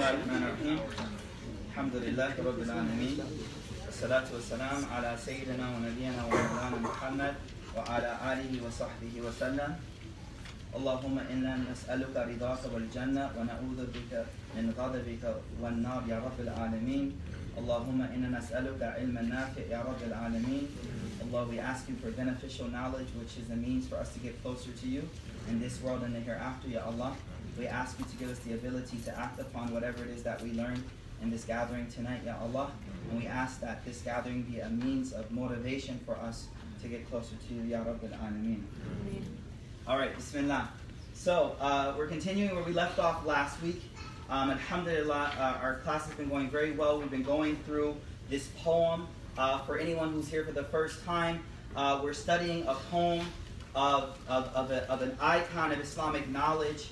الله الرحمن الرحيم الحمد لله رب العالمين والصلاة والسلام على سيدنا ونبينا ومولانا محمد وعلى آله وصحبه وسلم اللهم إنا نسألك رضاك والجنة ونعوذ بك من غضبك والنار يا رب العالمين اللهم إنا نسألك علما نافع يا رب العالمين Allah, we ask you for beneficial knowledge, which is the means for us to get closer to you in this world and the hereafter, Ya Allah. We ask you to give us the ability to act upon whatever it is that we learn in this gathering tonight, Ya Allah. And we ask that this gathering be a means of motivation for us to get closer to you, Ya Rabbil Alameen. All right, Bismillah. So, we're continuing where we left off last week. Alhamdulillah, our class has been going very well. We've been going through this poem. For anyone who's here for the first time, we're studying a poem of an icon of Islamic knowledge,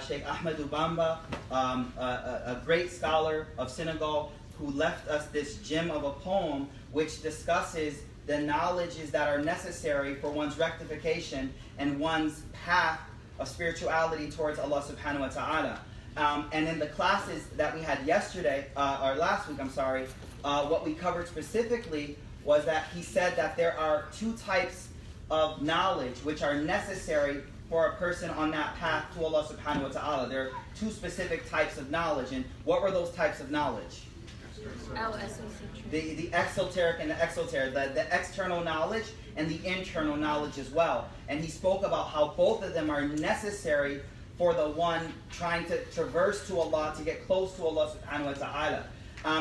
Sheikh Ahmad bamba, a great scholar of Senegal, who left us this gem of a poem which discusses the knowledges that are necessary for one's rectification and one's path of spirituality towards Allah subhanahu wa ta'ala. And in the classes that we had yesterday, or last week, what we covered specifically was that he said that there are two types of knowledge which are necessary for a person on that path to Allah subhanahu wa ta'ala. There are two specific types of knowledge. And what were those types of knowledge? The exoteric and the exoteric, the external knowledge and the internal knowledge as well. And he spoke about how both of them are necessary for the one trying to traverse to Allah, to get close to Allah subhanahu wa ta'ala.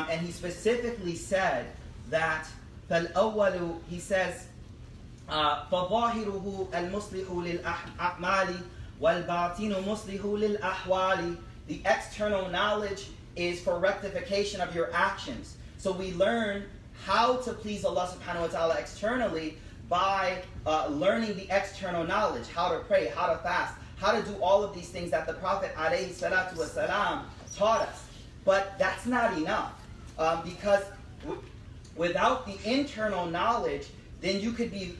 And he specifically said that فَالْأَوَّلُ, he says, فَظَاهِرُهُ الْمُصْلِحُ لِلْأَعْمَالِ وَالْبَاطِنُ مُصْلِحُ لِلْأَحْوَالِ. The external knowledge is for rectification of your actions. So we learn how to please Allah subhanahu wa ta'ala externally by learning the external knowledge, how to pray, how to fast, how to do all of these things that the Prophet alayhi salatu wasalam taught us. But that's not enough, because without the internal knowledge, then you can be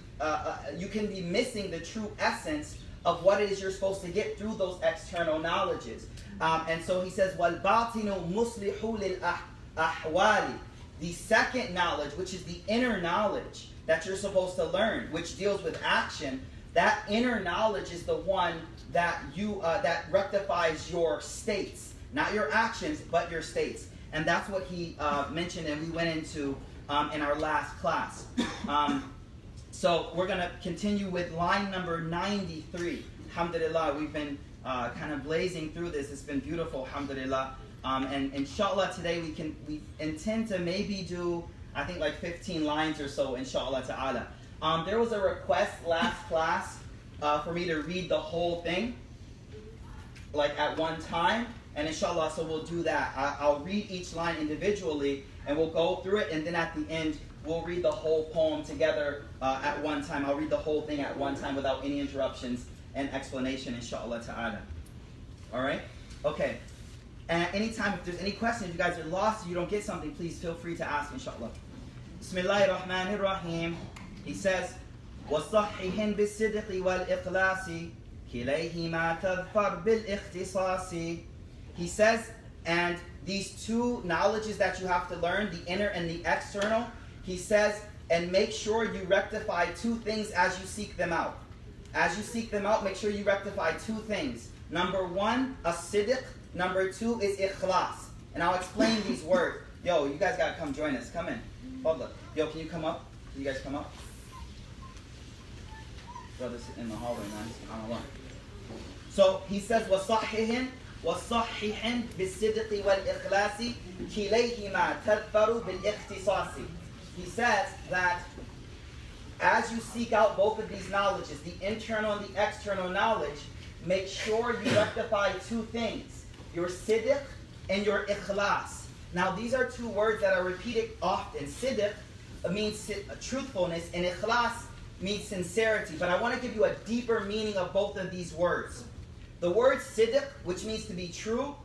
missing the true essence of what it is you're supposed to get through those external knowledges. And so he says, وَالْبَاطِنُ مُصْلِحُ لِلْأَحْوَالِ. The second knowledge, which is the inner knowledge that you're supposed to learn, which deals with action, that inner knowledge is the one that that rectifies your states. Not your actions, but your states. And that's what he mentioned and we went into in our last class. So we're going to continue with line number 93. Alhamdulillah, we've been kind of blazing through this. It's been beautiful, alhamdulillah. And inshallah today we intend to maybe do, I think, like 15 lines or so, inshallah ta'ala. There was a request last class for me to read the whole thing, like at one time. And inshallah, so we'll do that. I'll read each line individually, and we'll go through it, and then at the end, we'll read the whole poem together at one time. I'll read the whole thing at one time without any interruptions and explanation, inshallah ta'ala. All right? Okay. And anytime, if there's any questions, if you guys are lost, if you don't get something, please feel free to ask, inshallah. Bismillahirrahmanirrahim. He says, وَصَحِّهٍ بِالصِّدْقِ وَالْإِخْلَاصِ كِلَيْهِمَا تَظْفَرْ بِالْإِخْتِصَاصِ. He says, and these two knowledges that you have to learn, the inner and the external, he says, and make sure you rectify two things as you seek them out. As you seek them out, make sure you rectify two things. Number one, as-sidq. Number two is ikhlas. And I'll explain these words. Yo, you guys got to come join us. Come in. Yo, can you come up? Can you guys come up? Brothers in the hallway, man. SubhanAllah. So he says, وَصَحِّهٍ وَصَحِّحٍ بِالصِّدْقِ وَالْإِخْلَاصِ كِلَيْهِمَا تَظْفَرُ بِالْإِخْتِصَاصِ. He says that as you seek out both of these knowledges, the internal and the external knowledge, make sure you rectify two things, your sidq and your ikhlas. Now these are two words that are repeated often. Sidq means truthfulness, and ikhlas means sincerity. But I want to give you a deeper meaning of both of these words. The word sidq, which means to be true,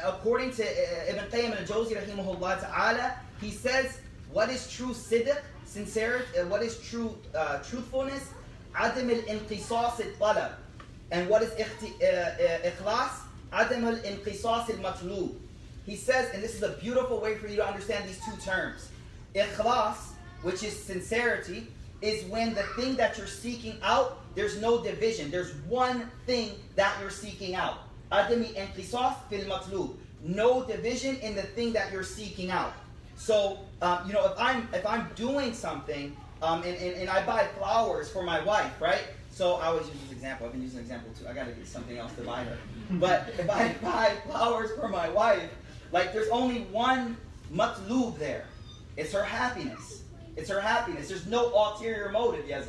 according to Ibn Qayyim al-Jawzi rahimahullah ta'ala, he says, what is true sidq, sincerity, what is true truthfulness? Adam al-inqisas al-talab. And what is ikhlas? عدم الانقصاص المطلوب. He says, and this is a beautiful way for you to understand these two terms. Ikhlas, which is sincerity, is when the thing that you're seeking out, there's no division. There's one thing that you're seeking out. عدم الانقصاص في المطلوب. No division in the thing that you're seeking out. So, if I'm doing something, and I buy flowers for my wife, right? So I always use this example. I've been using an example too. I got to get something else to buy her. But if I buy flowers for my wife, like there's only one matlub there. It's her happiness. It's her happiness. There's no ulterior motive, Yazin.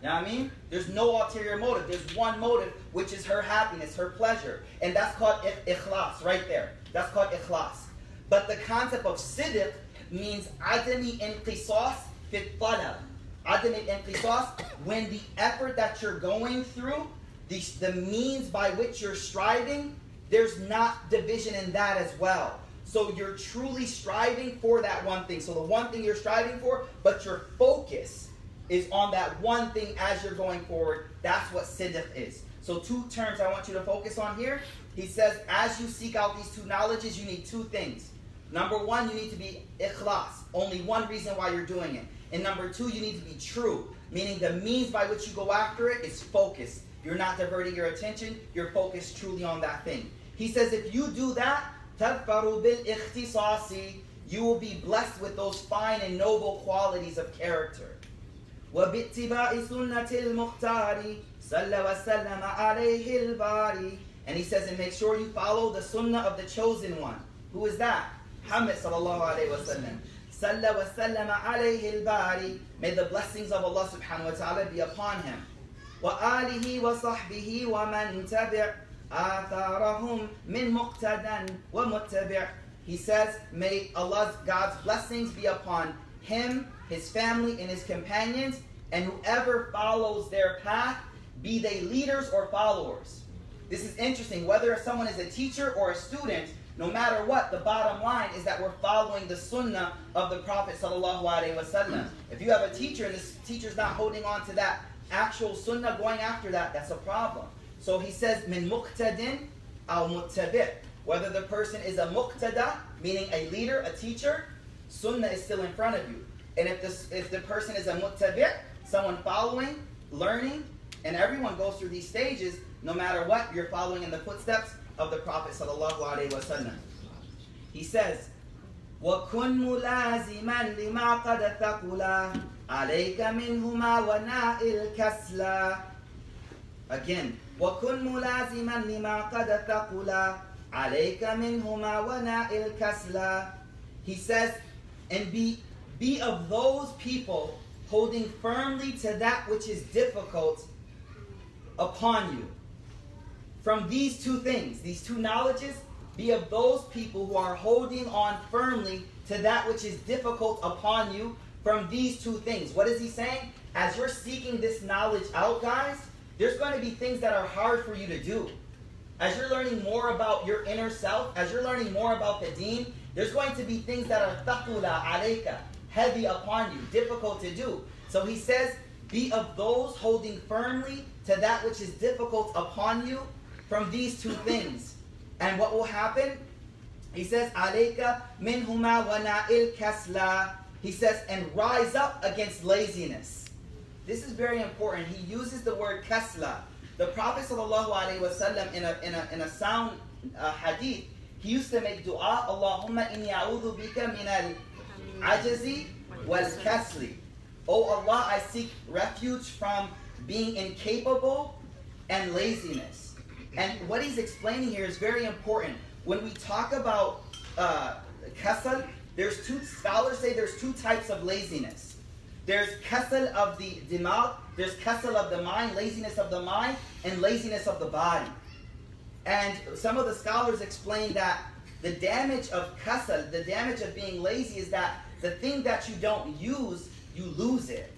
You know what I mean? There's no ulterior motive. There's one motive, which is her happiness, her pleasure. And that's called ikhlas, right there. That's called ikhlas. But the concept of sidq means adami inqisas fit talab. Adami inqisas, when the effort that you're going through, the means by which you're striving, there's not division in that as well. So you're truly striving for that one thing. So the one thing you're striving for, but your focus is on that one thing as you're going forward. That's what sidq is. So two terms I want you to focus on here. He says, as you seek out these two knowledges, you need two things. Number one, you need to be ikhlas. Only one reason why you're doing it. And number two, you need to be true. Meaning the means by which you go after it is focus. You're not diverting your attention. You're focused truly on that thing. He says, if you do that, تَظْفَرُ بِالْإِخْتِصَاصِ, you will be blessed with those fine and noble qualities of character. وَبِاتِّبَاءِ سُنَّةِ الْمُخْتَارِ صَلَّ وَسَلَّمَ عَلَيْهِ الْبَارِ. And he says, and make sure you follow the sunnah of the chosen one. Who is that? Muhammad sallallahu alayhi wa sallam. صَلَّ وَسَلَّمَ عَلَيْهِ الْبَارِ. May the blessings of Allah subhanahu wa ta'ala be upon him. وَآلِهِ وَصَحْبِهِ وَمَنْ تَبِعْ آثَارَهُمْ مِنْ مُقْتَدًا وَمُتَّبِعْ. He says, may God's blessings be upon him, his family, and his companions, and whoever follows their path, be they leaders or followers. This is interesting. Whether someone is a teacher or a student, no matter what, the bottom line is that we're following the sunnah of the Prophet sallallahu alaihi wasallam. If you have a teacher and this teacher's not holding on to that actual sunnah, going after that, that's a problem. So he says, min muqtadin aw muttabi'. Whether the person is a muqtada, meaning a leader, a teacher, sunnah is still in front of you. And if the person is a muttabi', someone following, learning, and everyone goes through these stages, no matter what, you're following in the footsteps of the Prophet sallallahu alaihi wasallam. He says, وَكُنْ مُلَازِمًا لِمَا قَدْ ثَقُلَا عَلَيْكَ مِنْهُمَا وَنَائِلْ كَسْلَا. Again, وَكُنْ مُلَازِمًا لِمَا قَدْ ثَقُلَا عَلَيْكَ مِنْهُمَا وَنَائِلْ كَسْلَا. He says, and be of those people holding firmly to that which is difficult upon you. From these two things, these two knowledges, be of those people who are holding on firmly to that which is difficult upon you from these two things. What is he saying? As you're seeking this knowledge out, guys, there's going to be things that are hard for you to do. As you're learning more about your inner self, as you're learning more about the deen, there's going to be things that are thaqula alayka, heavy upon you, difficult to do. So he says, be of those holding firmly to that which is difficult upon you from these two things. And what will happen? He says, alayka minhuma wa na'il kasla. He says, and rise up against laziness. This is very important. He uses the word kasla. The Prophet ﷺ in a sound hadith, he used to make dua, Allahumma inni a'udhu bika min al-ajazi wal-kasli. Oh Allah, I seek refuge from being incapable and laziness. And what he's explaining here is very important. When we talk about kasal, scholars say there's two types of laziness. There's kasal of the dimag, there's kasal of the mind, laziness of the mind, and laziness of the body. And some of the scholars explain that the damage of kasal, the damage of being lazy, is that the thing that you don't use, you lose it.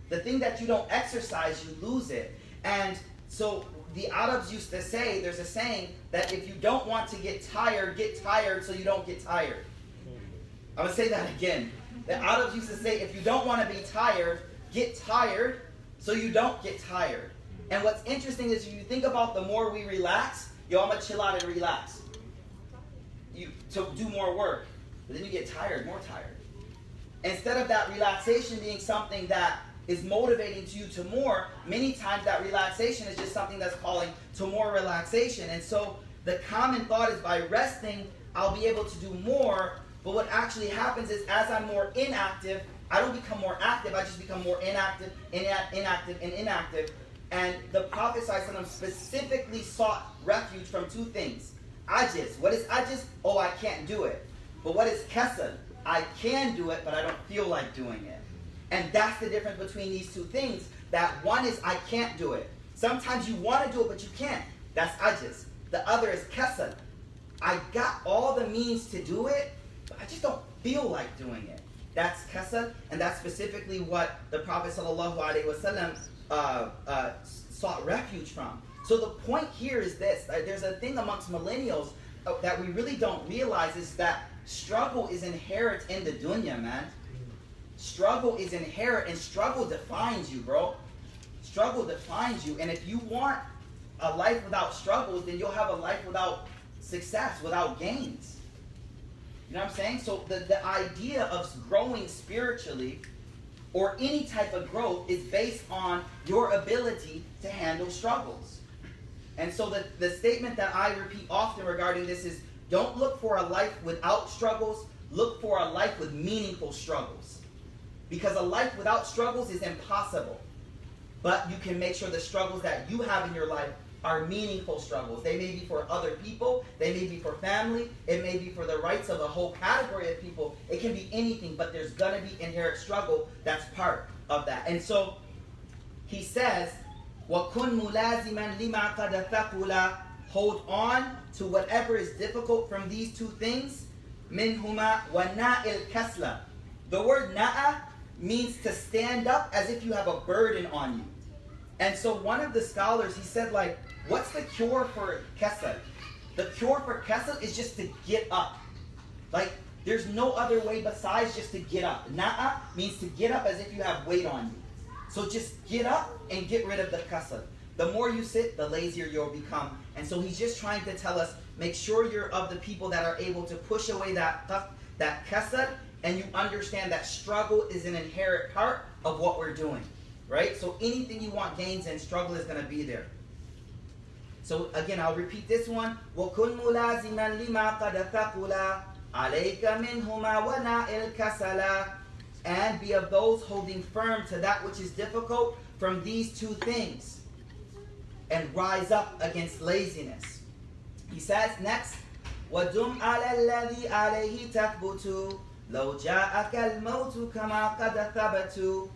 The thing that you don't exercise, you lose it. And so the Arabs used to say, there's a saying, that if you don't want to get tired so you don't get tired. I'm going to say that again. The Arabs used to say, if you don't want to be tired, get tired so you don't get tired. And what's interesting is if you think about the more we relax, yo, I'm going to chill out and relax. To do more work. But then you get tired, more tired. Instead of that relaxation being something that is motivating to you to more, many times that relaxation is just something that's calling to more relaxation. And so the common thought is by resting, I'll be able to do more. But what actually happens is as I'm more inactive, I don't become more active, I just become more inactive, inactive, and inactive. And the Prophet ﷺ specifically sought refuge from two things. Ajiz. What is ajiz? Oh, I can't do it. But what is kasal? I can do it, but I don't feel like doing it. And that's the difference between these two things. That one is I can't do it. Sometimes you want to do it, but you can't. That's ajiz. The other is kasal. I got all the means to do it, but I just don't feel like doing it. That's kasal, and that's specifically what the Prophet ﷺ sought refuge from. So the point here is this. There's a thing amongst millennials that we really don't realize is that struggle is inherent in the dunya, man. Struggle is inherent, and struggle defines you, bro. Struggle defines you. And if you want a life without struggles, then you'll have a life without success, without gains. You know what I'm saying? So the idea of growing spiritually or any type of growth is based on your ability to handle struggles. And so the statement that I repeat often regarding this is, don't look for a life without struggles, look for a life with meaningful struggles. Because a life without struggles is impossible. But you can make sure the struggles that you have in your life are meaningful struggles. They may be for other people, they may be for family, it may be for the rights of a whole category of people. It can be anything, but there's going to be inherent struggle that's part of that. And so he says, وَكُنْ مُلَازِمًا لِمَا قَدَ ثَقُلَ. Hold on to whatever is difficult from these two things. مِنْهُمَا وَنَائِل كَسْلَ. The word na'a means to stand up as if you have a burden on you. And so one of the scholars, he said, like, what's the cure for kasal? The cure for kasal is just to get up. Like, there's no other way besides just to get up. Na'a means to get up as if you have weight on you. So just get up and get rid of the kasal. The more you sit, the lazier you'll become. And so he's just trying to tell us, make sure you're of the people that are able to push away that kasal, and you understand that struggle is an inherent part of what we're doing. Right? So anything you want gains in, struggle is going to be there. So again, I'll repeat this one. وَكُنْ مُلَازِمًا لِمَا قَدَ ثَقُلَ عَلَيْكَ مِنْهُمَا وَنَائِلْ كَسَلَ. And be of those holding firm to that which is difficult from these two things, and rise up against laziness. He says next, وَدُمْ عَلَى الَّذِي عَلَيْهِ تَثْبُتُ لَوْ جَاءَكَ الْمَوْتُ كَمَا قَدْ ثَبَتُ.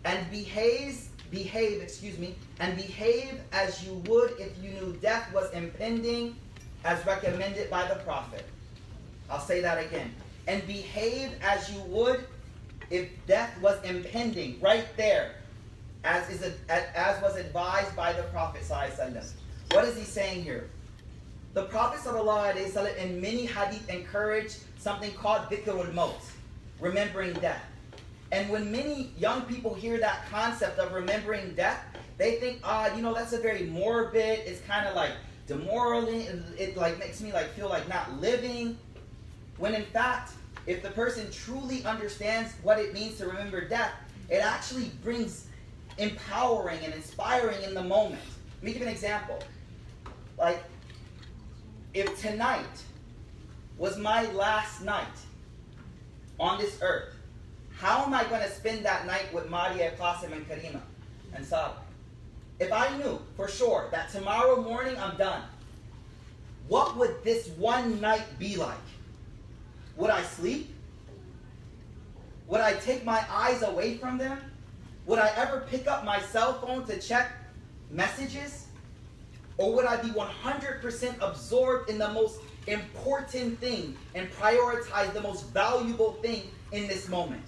And behave as you would if you knew death was impending, as recommended by the Prophet. I'll say that again. And behave as you would if death was impending, right there, as was advised by the Prophet ﷺ. What is he saying here? The Prophet ﷺ in many hadith encouraged something called dhikrul maut, remembering death. And when many young people hear that concept of remembering death, they think, that's a very morbid, it's kind of like demoralizing, it like makes me like feel like not living. When in fact, if the person truly understands what it means to remember death, it actually brings empowering and inspiring in the moment. Let me give an example. Like, if tonight was my last night on this earth, how am I going to spend that night with Maria, Qasim, and Karima, and Sarah? If I knew for sure that tomorrow morning I'm done, what would this one night be like? Would I sleep? Would I take my eyes away from them? Would I ever pick up my cell phone to check messages? Or would I be 100% absorbed in the most important thing and prioritize the most valuable thing in this moment?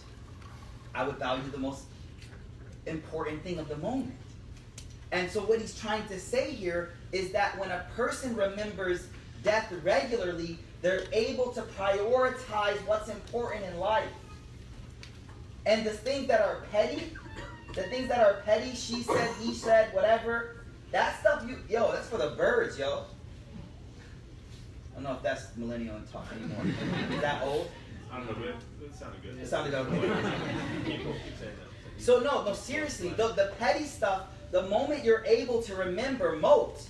I would value the most important thing of the moment. And so what he's trying to say here is that when a person remembers death regularly, they're able to prioritize what's important in life. And the things that are petty, she said, he said, whatever, that stuff, that's for the birds, yo. don't know if that's millennial talk anymore. Is that old? I don't know, but it sounded good. It sounded okay. Keep saying that. So no, seriously, the petty stuff, the moment you're able to remember moat,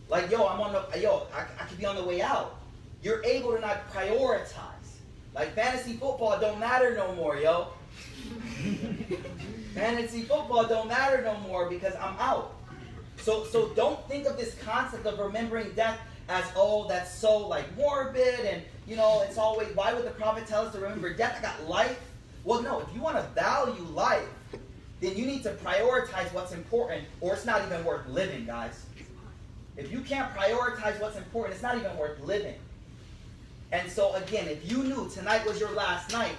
like I could be on the way out. You're able to not prioritize. Like fantasy football don't matter no more, yo. Fantasy football don't matter no more because I'm out. So don't think of this concept of remembering death as, oh, that's so like morbid and it's always, why would the prophet tell us to remember death? I got life. Well, no, if you want to value life, then you need to prioritize what's important, or it's not even worth living, guys. If you can't prioritize what's important, it's not even worth living. And so again, if you knew tonight was your last night,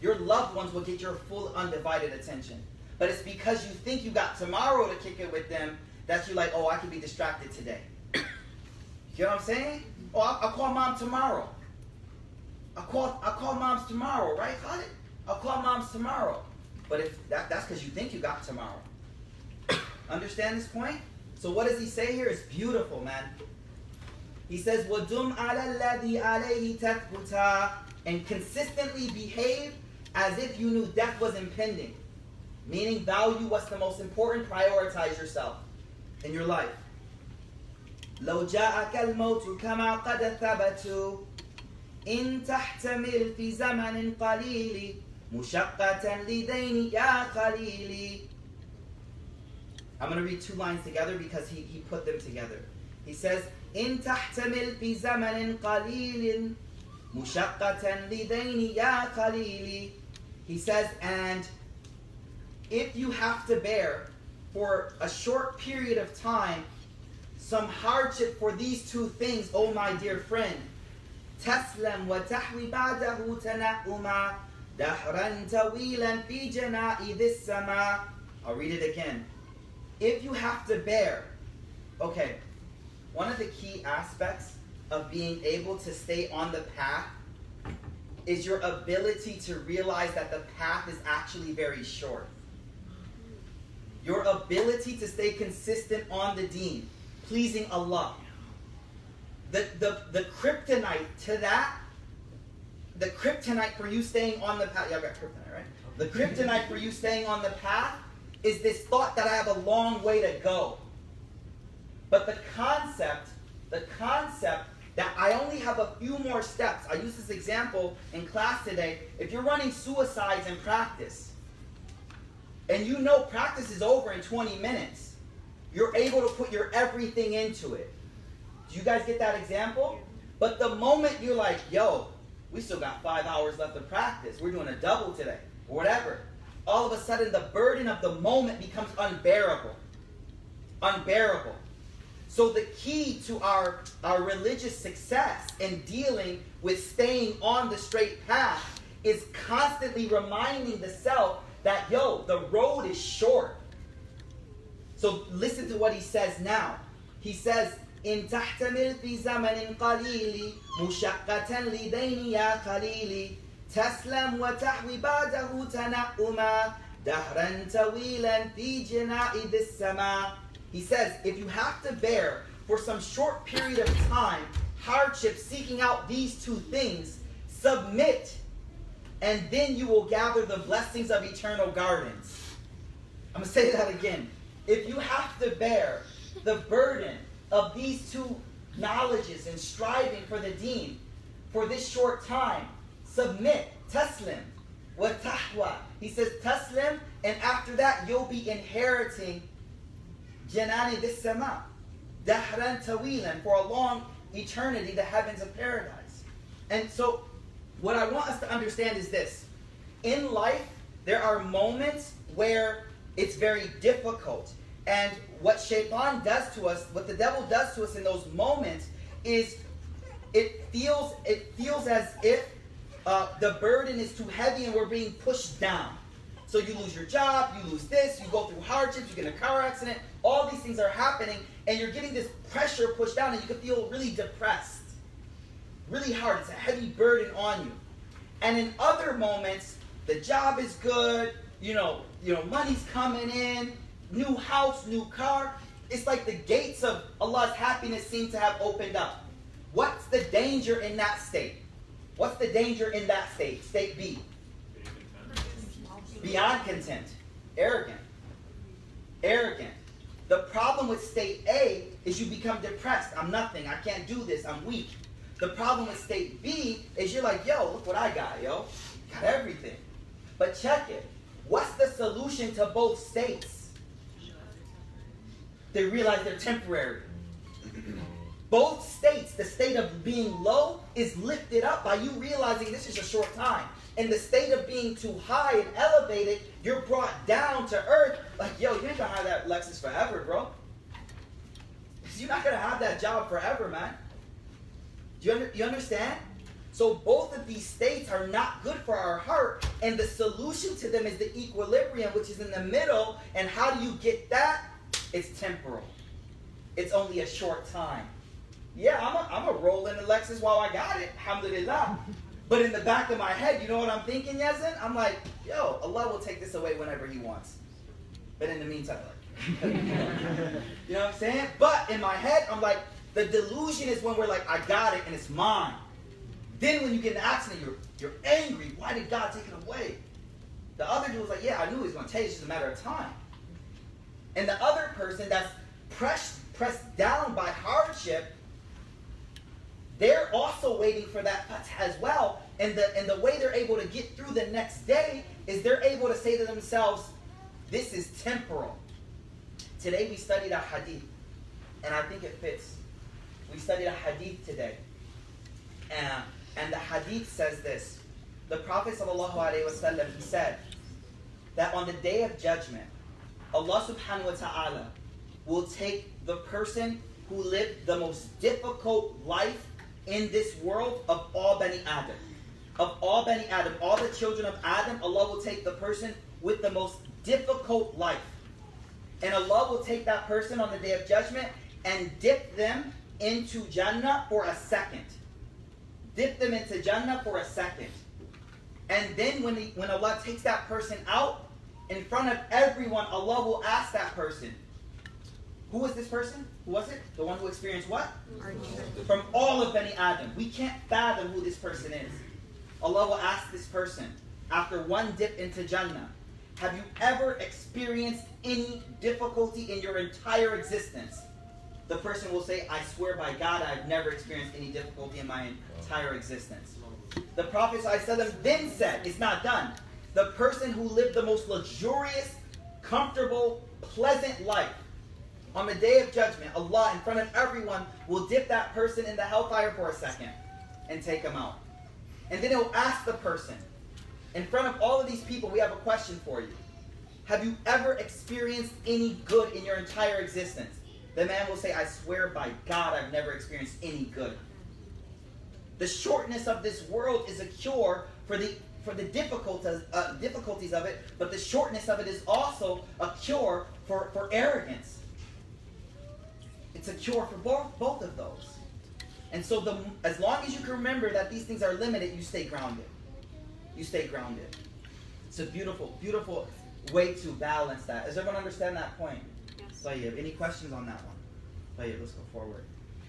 your loved ones will get your full undivided attention. But it's because you think you got tomorrow to kick it with them that you're like, oh, I can be distracted today. You know what I'm saying? Oh, I'll call mom tomorrow. I'll call moms tomorrow, right, Khalid? I'll call moms tomorrow. But if that's because you think you got tomorrow. Understand this point? So what does he say here? It's beautiful, man. He says, وَدُمْ عَلَى الَّذِي عَلَيْهِ تَثْبُتَا, and consistently behave as if you knew death was impending. Meaning value what's the most important, prioritize yourself in your life. لَوْ جَاءَكَ الْمَوْتُ كَمَا قَدْ ثَبَتُوا إِن تَحْتَمِلْ فِي زَمَنٍ قَلِيلٍ مُشَقَّةً لِدَيْنِ يَا خَلِيلِ. I'm going to read two lines together because he put them together. He says, إِن تَحْتَمِلْ فِي زَمَنٍ قَلِيلٍ مُشَقَّةً لِدَيْنِ يَا خَلِيلِ. He says, and if you have to bear for a short period of time some hardship for these two things, oh my dear friend, تَسْلَمْ وَتَحْوِ بَعْدَهُ تَنَعُمًا دَحْرًا طَوِيلًا فِي جَنَائِذِ السَّمَاءِ. I'll read it again. If you have to bear, okay, one of the key aspects of being able to stay on the path is your ability to realize that the path is actually very short. Your ability to stay consistent on the deen, pleasing Allah. The kryptonite to that, the kryptonite for you staying on the path, y'all got kryptonite, right? The kryptonite for you staying on the path is this thought that I have a long way to go. But the concept that I only have a few more steps. I use this example in class today. If you're running suicides in practice, and you know practice is over in 20 minutes, you're able to put your everything into it. Do you guys get that example? But the moment you're like, yo, we still got 5 hours left of practice. We're doing a double today, or whatever. All of a sudden, the burden of the moment becomes unbearable. Unbearable. So the key to our religious success in dealing with staying on the straight path is constantly reminding the self that, yo, the road is short. So listen to what he says now. He says, إن تحتمل في زمن قليل مشقة لدين يا خليلي تسلم وتحوي بعده تنعما دهرا طويلا في جنائذ السماء. He says, if you have to bear for some short period of time hardship seeking out these two things, submit, and then you will gather the blessings of eternal gardens. I'm going to say that again. If you have to bear the burden of these two knowledges and striving for the deen for this short time, submit, taslim, wa tahwa. He says taslim, and after that you'll be inheriting jinaan bis sama, dahran tawilan, for a long eternity, the heavens of paradise. And so what I want us to understand is this. In life, there are moments where it's very difficult. And what shaitan does to us, what the devil does to us in those moments is it feels as if the burden is too heavy and we're being pushed down. So you lose your job, you lose this, you go through hardships, you get in a car accident, all these things are happening, and you're getting this pressure pushed down, and you can feel really depressed. Really hard, it's a heavy burden on you. And in other moments, the job is good, money's coming in, new house, new car. It's like the gates of Allah's happiness seem to have opened up. What's the danger in that state? What's the danger in that state? State B. Beyond content. Arrogant. Arrogant. The problem with state A is you become depressed. I'm nothing. I can't do this. I'm weak. The problem with state B is you're like, yo, look what I got, yo. Got everything. But check it. What's the solution to both states? They realize they're temporary. Both states, the state of being low is lifted up by you realizing this is a short time. In the state of being too high and elevated, you're brought down to earth. Like, yo, you ain't gonna have that Lexus forever, bro. You're not gonna have that job forever, man. Do you understand? So both of these states are not good for our heart, and the solution to them is the equilibrium, which is in the middle. And how do you get that? It's temporal. It's only a short time. Yeah, I'm a roll in the Lexus while I got it, alhamdulillah. But in the back of my head, you know what I'm thinking, Yazin? I'm like, yo, Allah will take this away whenever He wants. But in the meantime, like, you know what I'm saying? But in my head, I'm like, the delusion is when we're like, I got it and it's mine. Then when you get in an accident, you're angry. Why did God take it away? The other dude was like, yeah, I knew He was going to take it. It's just a matter of time. And the other person that's pressed down by hardship, they're also waiting for that as well. And the way they're able to get through the next day is they're able to say to themselves, this is temporal. Today we studied a hadith, and I think it fits. We studied a hadith today. And the hadith says this. The Prophet ﷺ, he said that on the day of judgment, Allah subhanahu wa ta'ala will take the person who lived the most difficult life in this world of all Bani Adam. Of all Bani Adam, all the children of Adam, Allah will take the person with the most difficult life. And Allah will take that person on the day of judgment and dip them into Jannah for a second. Dip them into Jannah for a second. And then when Allah takes that person out, in front of everyone, Allah will ask that person, who was this person? Who was it? The one who experienced what? From all of Bani Adam. We can't fathom who this person is. Allah will ask this person, after one dip into Jannah, have you ever experienced any difficulty in your entire existence? The person will say, I swear by God, I've never experienced any difficulty in my entire existence. The Prophet ﷺ then said, it's not done. The person who lived the most luxurious, comfortable, pleasant life, on the day of judgment, Allah, in front of everyone, will dip that person in the hellfire for a second and take him out. And then he'll ask the person, in front of all of these people, we have a question for you. Have you ever experienced any good in your entire existence? The man will say, I swear by God, I've never experienced any good. The shortness of this world is a cure for the difficulties of it, but the shortness of it is also a cure for arrogance. It's a cure for both of those. And so as long as you can remember that these things are limited, you stay grounded. You stay grounded. It's a beautiful, beautiful way to balance that. Does everyone understand that point? Yes. So, yeah, any questions on that one? So, yeah, let's go forward.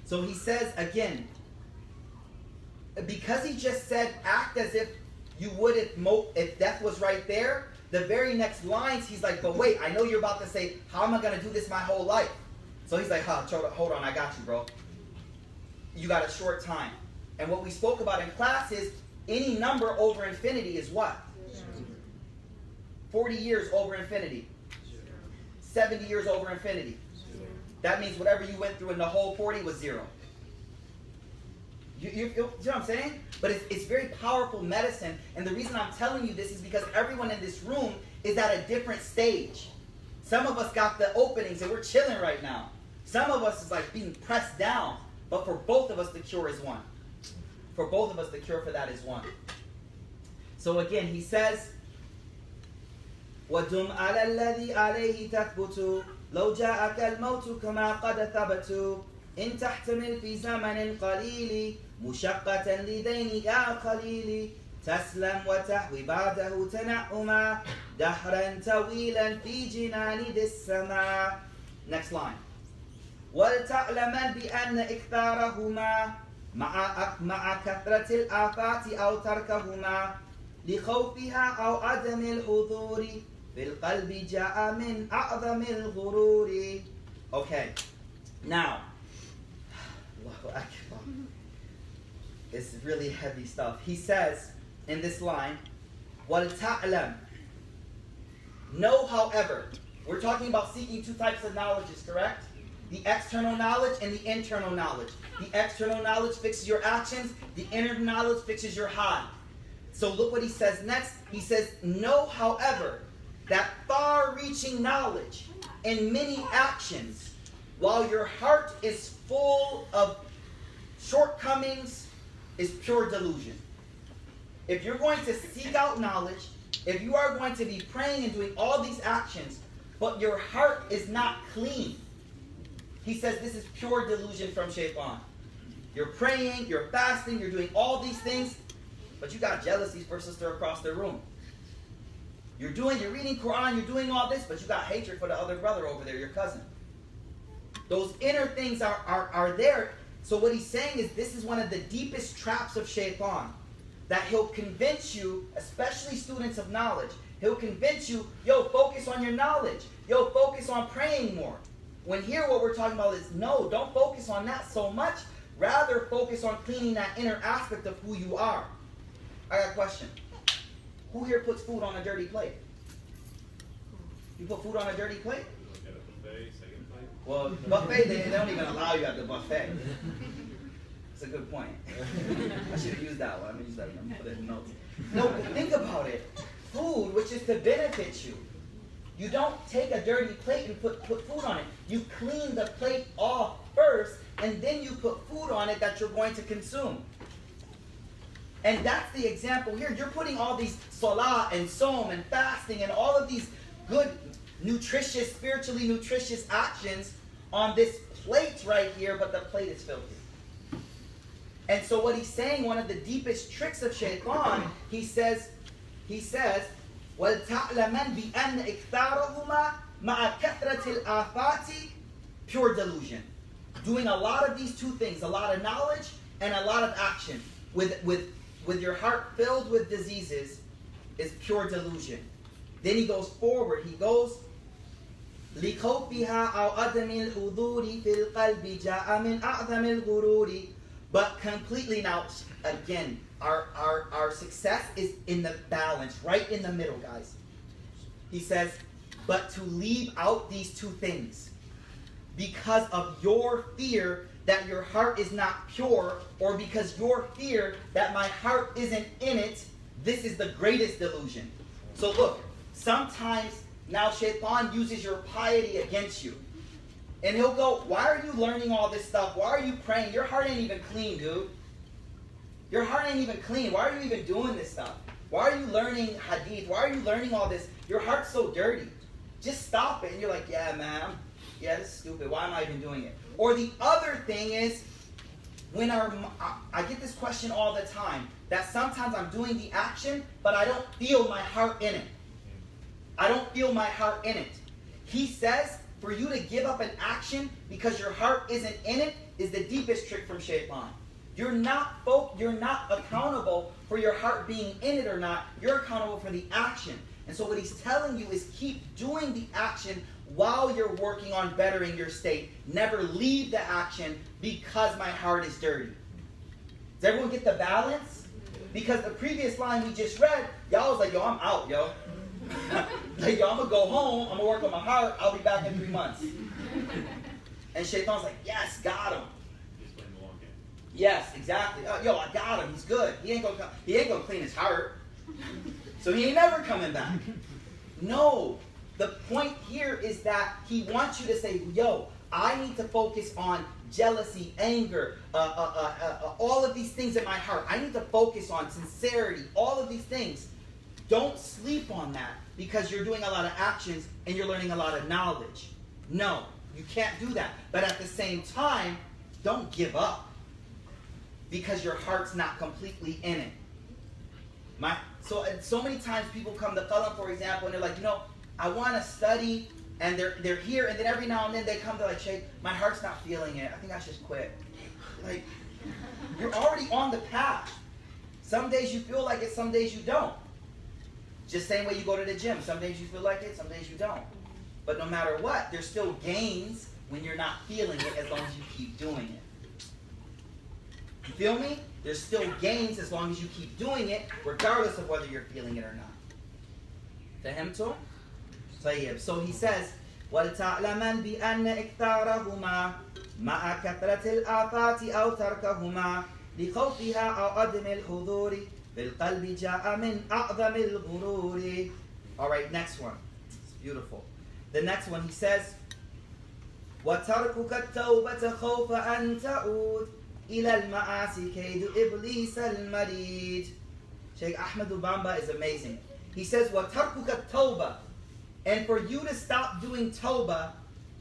So he says again, because he just said act as if you would if death was right there, the very next lines he's like, but wait, I know you're about to say, how am I going to do this my whole life? So he's like, hold on, I got you, bro. You got a short time. And what we spoke about in class is any number over infinity is what? 40 years over infinity. 70 years over infinity. That means whatever you went through in the whole 40 was zero. You know what I'm saying? But it's very powerful medicine. And the reason I'm telling you this is because everyone in this room is at a different stage. Some of us got the openings and we're chilling right now. Some of us is like being pressed down. But for both of us, the cure is one. For both of us, the cure for that is one. So again, he says, وَدُمْ عَلَى الَّذِي عَلَيْهِ تَثْبُتُ لَوْ جَاءَكَ الْمَوْتُ كَمَا قَدْ ثَبَتُ إِن تَحْتَمِلْ فِي زَمَنٍ الْقَلِيلِ مُشَقَّةً لِدَيْنِكَ قَلِيلِ تَسْلَمْ وَتَحْوِ بَعْدَهُ تَنَعُمًا دَهْرًا طَوِيلًا فِي جِنَانِ ذِي السَّمَاءِ. Next line. وَلْتَعْلَمَنْ بِأَنَّ إِكْثَارَهُمَا مع كثرة الآفات أو تركهما لخوفها أو عدم الحضور في القلب جاء من أعظم الغرور. Okay, now, Allahu Akbar. It's really heavy stuff. He says in this line, وَلْتَعْلَمْ. Know, however, we're talking about seeking two types of knowledges, correct? The external knowledge and the internal knowledge. The external knowledge fixes your actions. The inner knowledge fixes your heart. So look what he says next. He says, know, however, that far-reaching knowledge and many actions, while your heart is full of shortcomings, is pure delusion. If you're going to seek out knowledge, if you are going to be praying and doing all these actions, but your heart is not clean, he says this is pure delusion from Shaitan. You're praying, you're fasting, you're doing all these things, but you got jealousies for a sister across the room. You're reading Quran, you're doing all this, but you got hatred for the other brother over there, your cousin. Those inner things are there. So what he's saying is this is one of the deepest traps of Shaitan. That he'll convince you, especially students of knowledge, he'll convince you, yo, focus on your knowledge. Yo, focus on praying more. When here what we're talking about is, no, don't focus on that so much. Rather, focus on cleaning that inner aspect of who you are. I got a question. Who here puts food on a dirty plate? You put food on a dirty plate? At a buffet, second plate. Well, buffet, they don't even allow you at the buffet. That's a good point. I should have used that one. I'm going to use that one. Put it in notes. No, but think about it. Food, which is to benefit you. You don't take a dirty plate and put food on it. You clean the plate off first, and then you put food on it that you're going to consume. And that's the example here. You're putting all these salah and som and fasting and all of these good, nutritious, spiritually nutritious actions on this plate right here, but the plate is filthy. And so what he's saying, one of the deepest tricks of Shaitan, he says, وَلْتَعْلَمَنْ بِأَنَّ إِكْثَارَهُمَا مَعَ كَثْرَةِ الْآفَاتِ pure delusion. Doing a lot of these two things, a lot of knowledge and a lot of action, with your heart filled with diseases, is pure delusion. Then he goes forward. He goes, لِخَوْفِهَا أَوْ عَدَمِ الْحُضُورِ فِي الْقَلْبِ جَاءَ مِنْ أَعْظَمِ الْغُرُورِ. But completely now, again, our success is in the balance, right in the middle, guys. He says, but to leave out these two things because of your fear that your heart is not pure, or because your fear that my heart isn't in it, this is the greatest delusion. So look, sometimes now Shaitan uses your piety against you. And he'll go, why are you learning all this stuff? Why are you praying? Your heart ain't even clean, dude. Your heart ain't even clean. Why are you even doing this stuff? Why are you learning hadith? Why are you learning all this? Your heart's so dirty. Just stop it. And you're like, yeah, man. Yeah, this is stupid. Why am I even doing it? Or the other thing is, when I get this question all the time, that sometimes I'm doing the action, but I don't feel my heart in it. I don't feel my heart in it. He says, for you to give up an action because your heart isn't in it is the deepest trick from Shaitan. You're not accountable for your heart being in it or not. You're accountable for the action. And so what he's telling you is keep doing the action while you're working on bettering your state. Never leave the action because my heart is dirty. Does everyone get the balance? Because the previous line we just read, y'all was like, yo, I'm out, yo. Like, yo, I'm going to go home, I'm going to work on my heart, I'll be back in 3 months. And Shaitan's like, yes, got him. He's playing the long game. Yes, exactly. Yo, I got him, he's good. He ain't gonna clean his heart. So he ain't never coming back. No, the point here is that he wants you to say, yo, I need to focus on jealousy, anger, all of these things in my heart. I need to focus on sincerity, all of these things. Don't sleep on that because you're doing a lot of actions and you're learning a lot of knowledge. No, you can't do that. But at the same time, don't give up because your heart's not completely in it. So many times people come to Qalam, for example, and they're like, I want to study, and they're here, and then every now and then they come to like, Sheikh, my heart's not feeling it. I think I should quit. Like, You're already on the path. Some days you feel like it, some days you don't. Just same way you go to the gym. Some days you feel like it, some days you don't. But no matter what, there's still gains when you're not feeling it as long as you keep doing it. You feel me? There's still gains as long as you keep doing it, regardless of whether you're feeling it or not. فهمتم? طيب. So he says, وَلْتَعْلَمَنْ بِأَنَّ إِكْثَارَهُمَا مَعَ كَثْرَةِ الْآفَاتِ أَوْ تَرْكَهُمَا لِخَوْفِهَا أَوْ عَدْمِ الْحُضُورِ بِالْقَلْبِ جَاءَ مِنْ أَعْظَمِ الْغُرُورِ. All right, next one. It's beautiful. The next one, he says, وَتَرْكُكَ التَّوْبَةَ خَوْفَ أَنْ تَعُودَ إِلَى الْمَعَاصِ كَيْدُ إِبْلِيسَ الْمَرِيدِ. Sheikh Ahmad bamba is amazing. He says, وَتَرْكُكَ التَّوْبَةَ, and for you to stop doing tawbah,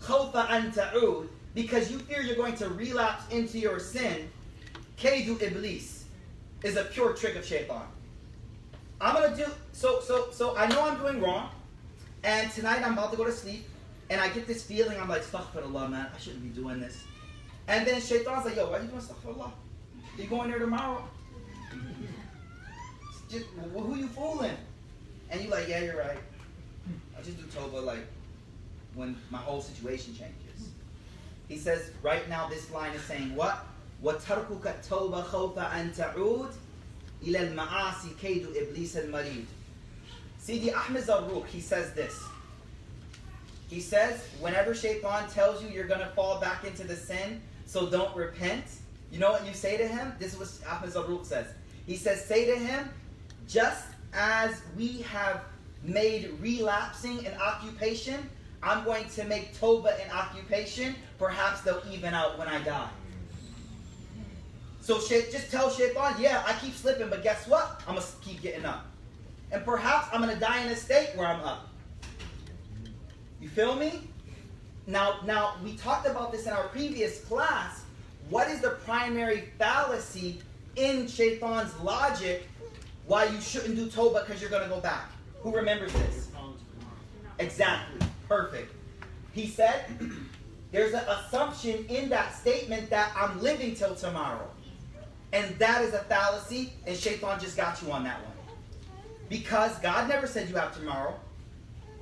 خَوْفَ أَنْ تَعُودَ, because you fear you're going to relapse into your sin, كَيْدُ إِبْلِيسَ, is a pure trick of shaitan. I'm going to do, so I know I'm doing wrong, and tonight I'm about to go to sleep, and I get this feeling, I'm like, astaghfirullah, man, I shouldn't be doing this. And then shaitan's like, yo, why are you doing astaghfirullah? You going there tomorrow? Just, who you fooling? And you're like, yeah, you're right. I just do tawbah like when my whole situation changes. He says, right now this line is saying what? وَتَرْكُكَ التَّوْبَةَ خَوْفَ أَنْ تَعُودَ إِلَى الْمَعَاصِ كَيْدُ إِبْلِيسَ الْمَرِيدِ. Sidi Ahmed Zarruq, he says this. He says, whenever shaitan tells you you're going to fall back into the sin, so don't repent, you know what you say to him? This is what Ahmed Zarruq says. He says, say to him, just as we have made relapsing an occupation, I'm going to make tawbah an occupation. Perhaps they'll even out when I die. So just tell shaitan, yeah, I keep slipping, but guess what? I'm going to keep getting up. And perhaps I'm going to die in a state where I'm up. You feel me? Now, we talked about this in our previous class. What is the primary fallacy in shaitan's logic why you shouldn't do tawbah because you're going to go back? Who remembers this? Exactly. Perfect. He said, there's an assumption in that statement that I'm living till tomorrow. And that is a fallacy, and shaitan just got you on that one. Because God never said you have tomorrow.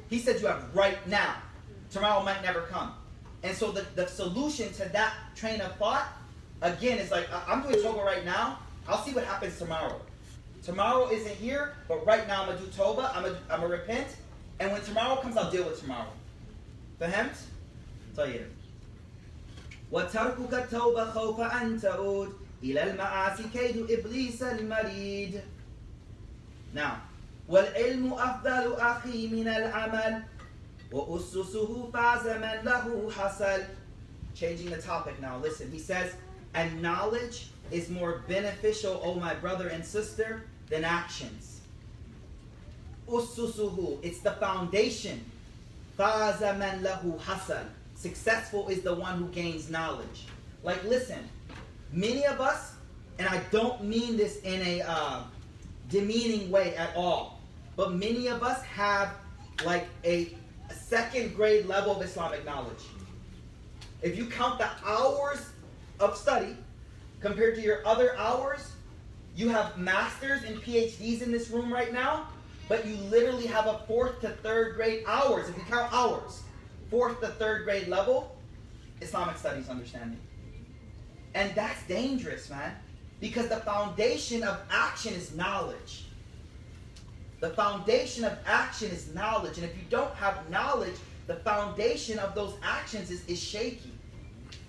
He said you have right now. Tomorrow might never come. And so the solution to that train of thought, again, is like, I'm doing tawbah right now. I'll see what happens tomorrow. Tomorrow isn't here, but right now I'm going to do tawbah. I'm going to repent. And when tomorrow comes, I'll deal with tomorrow. Fahamt? طيب. وَتَرْكُكَ التَّوْبَةَ خَوْفَ أَنْ تَعُودَ إِلَى الْمَعَاصِ كَيْدُ إِبْلِيسَ الْمَرِيدِ. Now, وَالْعِلْمُ أَفْضَلُ أَخِي مِنَ الْعَمَلِ وَأُسُّسُهُ فَازَ مَنْ لَهُ حَصَلْ. Changing the topic now. Listen, he says, and knowledge is more beneficial, O my brother and sister, than actions. Ussusuhu, it's the foundation. Faza man lahu hasal. Successful is the one who gains knowledge. Like, listen, many of us, and I don't mean this in a demeaning way at all, but many of us have like a second grade level of Islamic knowledge. If you count the hours of study compared to your other hours, you have masters and PhDs in this room right now, but you literally have a 4th to 3rd grade hours, if you count hours, 4th to 3rd grade level Islamic studies understanding. And that's dangerous, man, because the foundation of action is knowledge. The foundation of action is knowledge, and if you don't have knowledge, the foundation of those actions is shaky.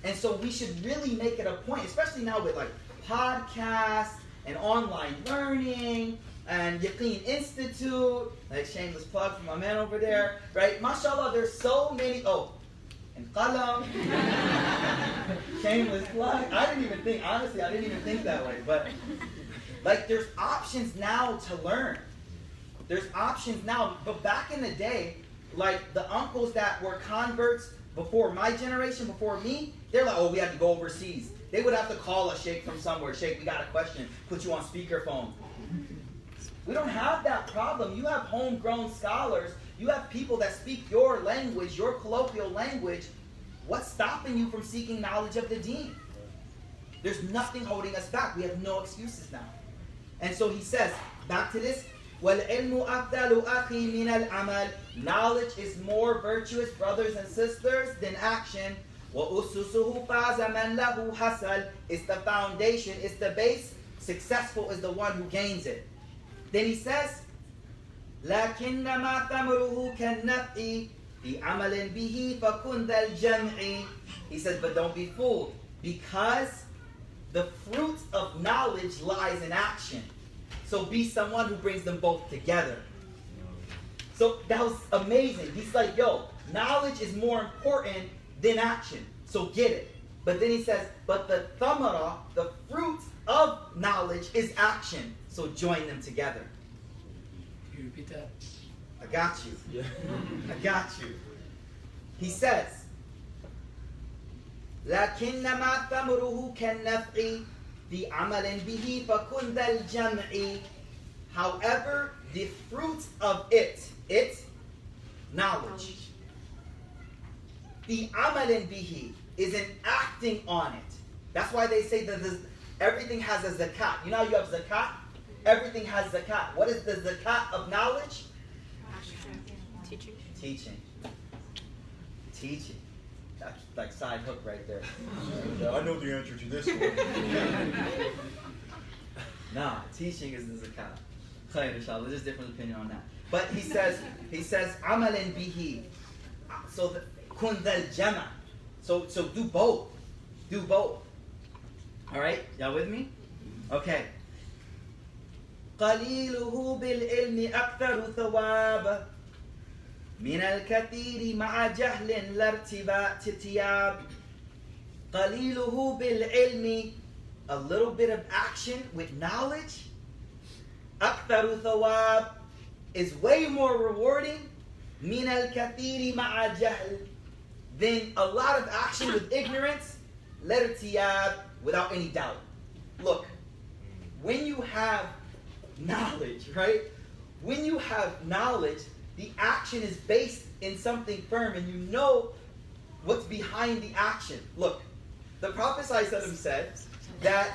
And so we should really make it a point, especially now with like podcasts and online learning and Yaqeen Institute, like shameless plug for my man over there, right? MashaAllah, there's so many, and Qalam, shameless plug. I didn't even think that way, but like there's options now to learn. There's options now, but back in the day, like the uncles that were converts before my generation, before me, they're like, oh, we had to go overseas. They would have to call a sheikh from somewhere. Sheikh, we got a question. Put you on speakerphone. We don't have that problem. You have homegrown scholars. You have people that speak your language, your colloquial language. What's stopping you from seeking knowledge of the deen? There's nothing holding us back. We have no excuses now. And so he says, back to this, وَالْعِلْمُ أَفْضَلُ أَخِي مِنَ الْعَمَلِ. Knowledge is more virtuous, brothers and sisters, than action. وَأُسُسُهُ فَازَ مَنْ لَهُ حَسَلْ. It's the foundation, it's the base. Successful is the one who gains it. Then he says, لَكِنَّمَا ثَمْرُهُ كَالنَّفْعِ فِي عَمَلٍ بِهِ فَكُنْ ذَا الْجَمْعِ. He says, but don't be fooled, because the fruit of knowledge lies in action. So be someone who brings them both together. So that was amazing. He's like, yo, knowledge is more important than action. So get it. But then he says, but the thamara, the fruit of knowledge, is action. So join them together. Can you repeat that? I got you. Yeah. I got you. He says, لَكِنَّمَا ثَمْرُهُ كَالنَّفْعِ فِي عَمَلٍ بِهِ فَكُنْ ذَا الْجَمْعِ. However, the fruit of it, knowledge. The amalin bihi is an acting on it. That's why they say that everything has a zakat. You know how you have zakat? Everything has zakat. What is the zakat of knowledge? Teaching. Teaching. That's like side hook right there. I know the answer to this one. Nah, teaching is the zakat. Khayr, inshallah. There's a different opinion on that. But he says, amalin bihi. So kun dal jama. So do both. Do both. Alright? Y'all with me? Okay. قليله بالعلم أكثر ثواب من الكثير مع جهل لا ارتياب. قليله بالعلم, a little bit of action with knowledge. أكثر ثواب is way more rewarding من الكثير مع جهل than a lot of action with ignorance. لا ارتياب, without any doubt. Look, when you have knowledge, right? When you have knowledge, the action is based in something firm and you know what's behind the action. Look, the Prophet ﷺ said that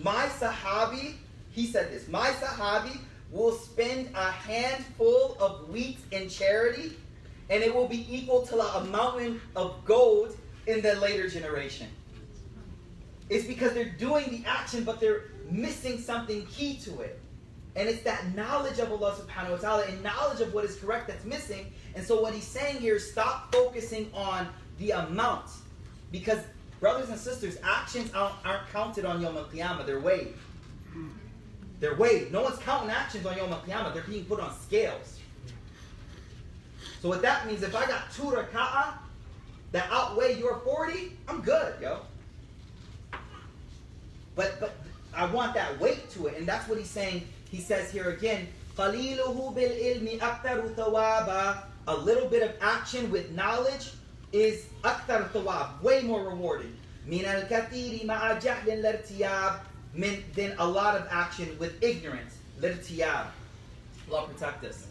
my sahabi, he said this, my sahabi will spend a handful of wheat in charity and it will be equal to a mountain of gold in the later generation. It's because they're doing the action but they're missing something key to it. And it's that knowledge of Allah subhanahu wa ta'ala and knowledge of what is correct that's missing. And so what he's saying here is stop focusing on the amount. Because brothers and sisters, actions aren't counted on Yawm al-Qiyamah. They're weighed. They're weighed. No one's counting actions on Yawm al-Qiyamah. They're being put on scales. So what that means, if I got 2 raka'ah that outweigh your 40, I'm good, yo. But I want that weight to it. And that's what he's saying. He says here again, قَلِيلُهُ بِالْإِلْمِ أَكْثَرُ ثَوَابًا. A little bit of action with knowledge is أَكْثَرُ ثَوَاب, way more rewarding. مِنَ الْكَثِيرِ مَعَ جَهْلٍ لَارْتِيَابٍ, than a lot of action with ignorance. لِارْتِيَابٍ. Allah protect us.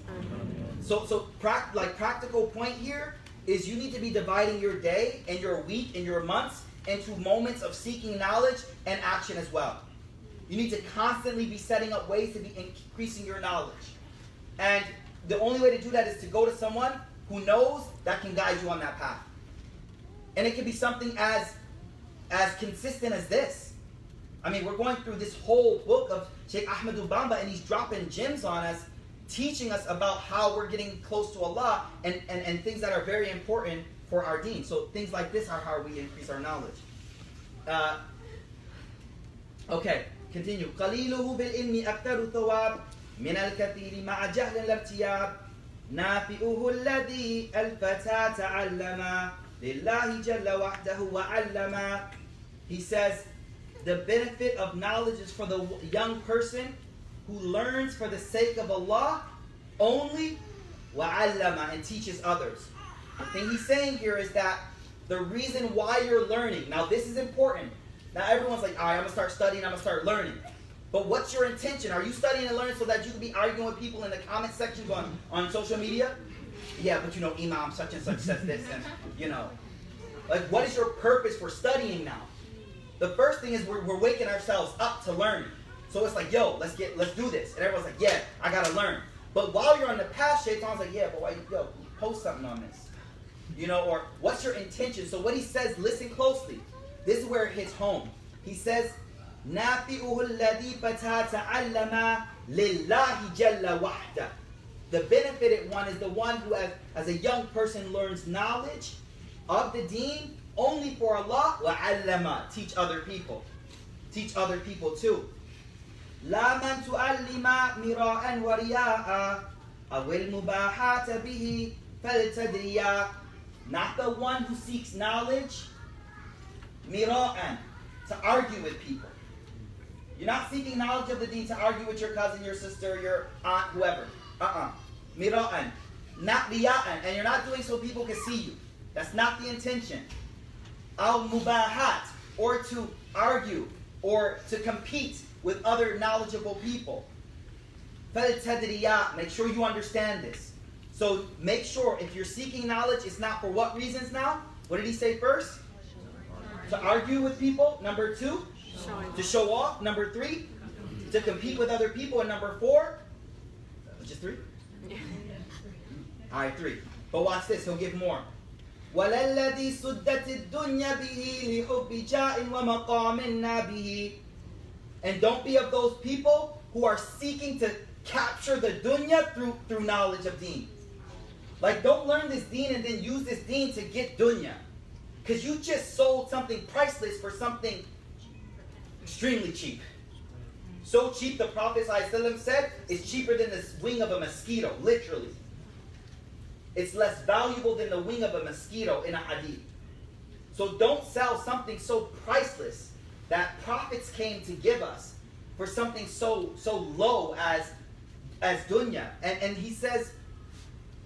So practical point here is you need to be dividing your day and your week and your months into moments of seeking knowledge and action as well. You need to constantly be setting up ways to be increasing your knowledge. And the only way to do that is to go to someone who knows that can guide you on that path. And it can be something as consistent as this. I mean, we're going through this whole book of Sheikh Ahmad bamba and he's dropping gems on us, teaching us about how we're getting close to Allah and things that are very important for our deen. So things like this are how we increase our knowledge. Okay. Continue. قَلِيلُهُ بِالْإِلْمِ أَكْثَرُ ثَوَابٍ مِنَ الْكَثِيرِ مَعَ جَهْلٍ لَا ارْتِيَابٍ نَافِئُهُ الَّذِي الْفَتَى تَعَلَّمَا لِلَّهِ جَلَّ وَحْدَهُ وَعَلَّمَا. He says, the benefit of knowledge is for the young person who learns for the sake of Allah only, وَعَلَّمَا, and teaches others. The thing he's saying here is that the reason why you're learning, now this is important. Now everyone's like, all right, I'm going to start studying, I'm going to start learning. But what's your intention? Are you studying and learning so that you can be arguing with people in the comment sections on social media? Yeah, but you know, Imam such and such says this, and you know. Like, what is your purpose for studying now? the first thing is we're waking ourselves up to learn. So it's like, yo, let's do this. And everyone's like, yeah, I gotta learn. But while you're on the path, Shaitan's like, yeah, but why yo, post something on this. You know, or what's your intention? So what he says, listen closely. This is where it hits home. He says, نَافِئُهُ الَّذِي فَتَى تَعَلَّمَ لِلَّهِ جَلَّ وَحْدَهُ. The benefited one is the one who, as a young person, learns knowledge of the deen only for Allah. وَعَلَّمَ. Teach other people. Teach other people too. لَا مَنْ تُعَلِّمَ مِرَاءً وَرِيَاءً أَوِ الْمُبَاحَاتَ بِهِ فَلْتَدْرِيَا. Not the one who seeks knowledge, mira'an, to argue with people. You're not seeking knowledge of the deen to argue with your cousin, your sister, your aunt, whoever. Mira'an. Not riya'an. And you're not doing so people can see you. That's not the intention. Al-mubahat. Or to argue or to compete with other knowledgeable people. فَلْتَدْرِيَا. Make sure you understand this. So make sure if you're seeking knowledge, it's not for what reasons now? What did he say first? To argue with people. Number 2, to show off. Number 3, to compete with other people. And number 4, just 3? Alright, 3. But watch this, he'll give more. وَلَلَّذِي سُدَّتِ الدُّنْيَا بِهِ لِحُبِّ جَاءٍ وَمَقَامٍ نَابِهِ. And don't be of those people who are seeking to capture the dunya through knowledge of deen. Like, don't learn this deen and then use this deen to get dunya. Because you just sold something priceless for something extremely cheap. So cheap, the Prophet ﷺ said, it's cheaper than the wing of a mosquito, literally. It's less valuable than the wing of a mosquito in a hadith. So don't sell something so priceless that prophets came to give us for something so low as dunya. And he says,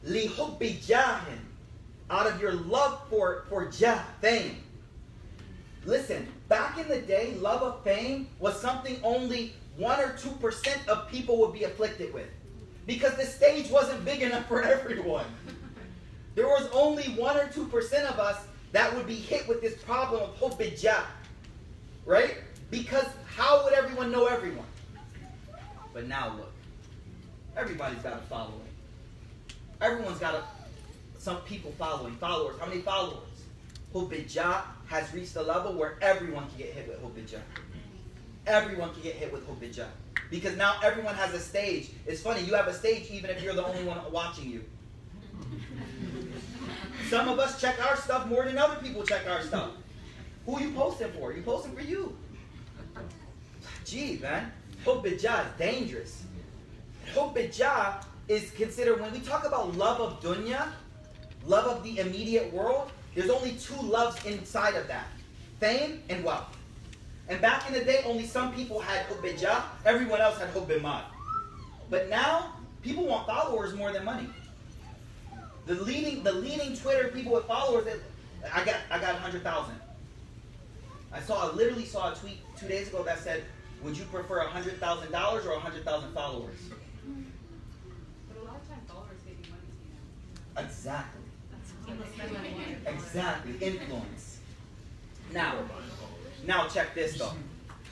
لِحُبِّ جَاهٍ, out of your love for jah, fame. Listen, back in the day, love of fame was something only 1 or 2% of people would be afflicted with. Because the stage wasn't big enough for everyone. There was only 1 or 2% of us that would be hit with this problem of hubb jah. Right? Because how would everyone know everyone? But now look. Everybody's got a following. Everyone's got some people following. Followers. How many followers? Hubb jah has reached a level where everyone can get hit with hubb jah. Everyone can get hit with hubb jah. Because now everyone has a stage. It's funny, you have a stage even if you're the only one watching you. Some of us check our stuff more than other people check our stuff. Who are you posting for? You posting for you. Gee, man. Hubb jah is dangerous. Hubb jah is considered, when we talk about love of dunya, love of the immediate world, there's only 2 loves inside of that. Fame and wealth. And back in the day, only some people had hubb jah, everyone else had hubb mal. But now, people want followers more than money. The leading Twitter people with followers, I got 100,000. I literally saw a tweet 2 days ago that said, would you prefer $100,000 or 100,000 followers? But a lot of times followers give you money, you know. Exactly. Exactly. Influence. Now check this though.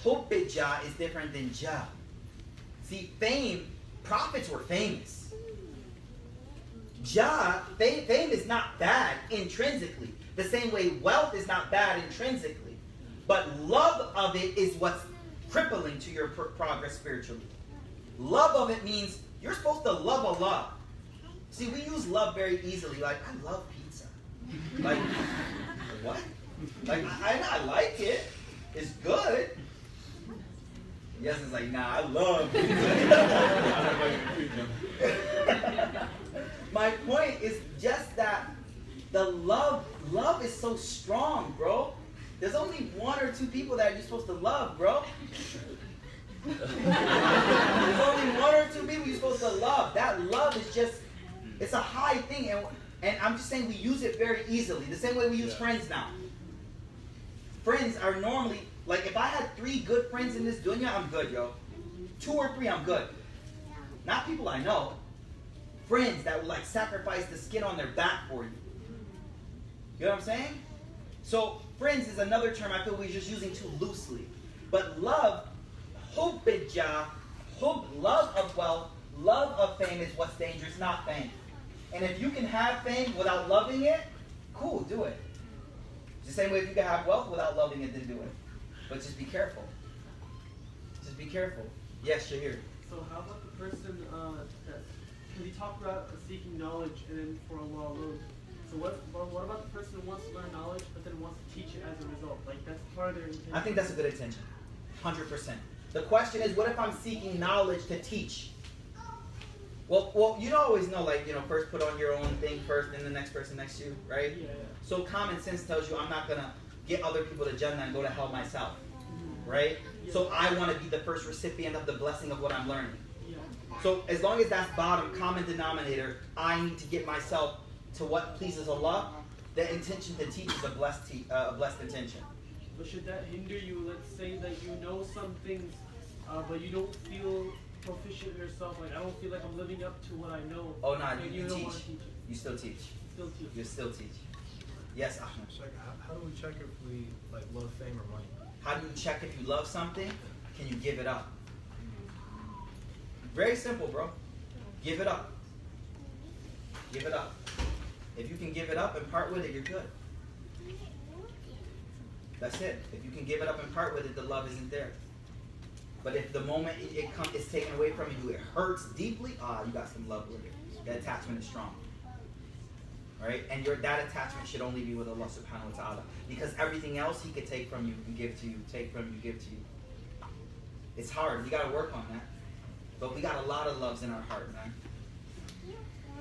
Hubb jah is different than jah. See, fame, prophets were famous. Jah, fame is not bad intrinsically. The same way wealth is not bad intrinsically. But love of it is what's crippling to your progress spiritually. Love of it means you're supposed to love Allah. See, we use love very easily. Like, I love pizza. Like, what? Like, I like it. It's good. Yes, it's like, nah, I love pizza. My point is just that the love is so strong, bro. There's only 1 or 2 people that you're supposed to love, bro. There's only 1 or 2 people you're supposed to love. That love is just, it's a high thing. And I'm just saying we use it very easily. The same way we use friends now. Friends are normally, like if I had 3 good friends in this dunya, I'm good, yo. 2 or 3, I'm good. Not people I know. Friends that will like sacrifice the skin on their back for you. You know what I'm saying? So friends is another term I feel we're just using too loosely. But love, hubbijah, love of wealth, love of fame is what's dangerous, not fame. And if you can have fame without loving it, cool, do it. The same way if you can have wealth without loving it, then do it. But just be careful. Just be careful. Yes, Shahir. So how about the person that, because you talk about seeking knowledge and then for Allah alone. So what about the person who wants to learn knowledge but then wants to teach it as a result? Like that's part of their intention. I think that's a good intention. 100%. The question is, what if I'm seeking knowledge to teach? Well, you don't always know, like, first put on your own thing first, then the next person next to you, right? Yeah. So common sense tells you I'm not going to get other people to Jannah and go to hell myself, right? Yeah. So I want to be the first recipient of the blessing of what I'm learning. Yeah. So as long as that's bottom, common denominator, I need to get myself to what pleases Allah. The intention to teach is a blessed intention. But should that hinder you? Let's say that you know some things, but you don't feel proficient yourself. Like I don't feel like I'm living up to what I know. Oh no, and you don't teach. want to teach it. You still teach. Still teach. You still teach. Yes, Ahmad. Sheikh, how do we check if we love fame or money? How do you check if you love something? Can you give it up? Very simple, bro. Give it up. Give it up. If you can give it up and part with it, you're good. That's it. If you can give it up and part with it, the love isn't there. But if the moment it's taken away from you, it hurts deeply, you got some love with it. The attachment is strong. Right? And that attachment should only be with Allah subhanahu wa ta'ala. Because everything else He could take from you and give to you, take from you, give to you. It's hard. We got to work on that. But we got a lot of loves in our heart, man.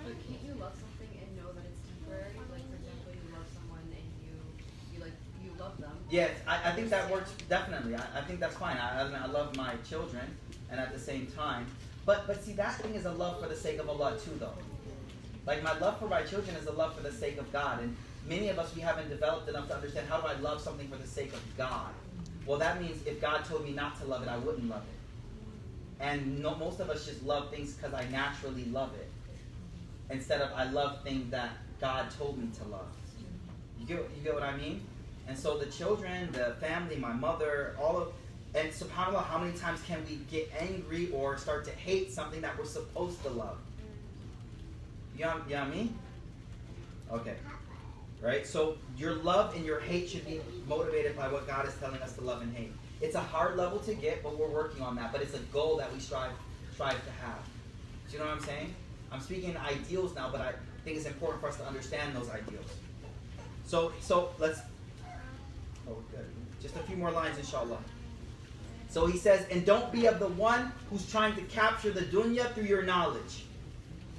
But can't you love something and know that it's temporary? Like, for example, you love someone and you love them. Yes, I think that works definitely. I think that's fine. I love my children, and at the same time, but see, that thing is a love for the sake of Allah too, though. Like my love for my children is a love for the sake of God, and many of us, we haven't developed enough to understand, how do I love something for the sake of God? Well, that means if God told me not to love it, I wouldn't love it. And most of us just love things because I naturally love it, instead of I love things that God told me to love. You get what I mean? And so the children, the family, my mother, and subhanAllah, how many times can we get angry or start to hate something that we're supposed to love? You know what I mean? Okay. Right? So your love and your hate should be motivated by what God is telling us to love and hate. It's a hard level to get, but we're working on that. But it's a goal that we strive to have. Do you know what I'm saying? I'm speaking in ideals now, but I think it's important for us to understand those ideals. So let's... Oh, we're good. Just a few more lines, inshallah. So he says, and don't be of the one who's trying to capture the dunya through your knowledge.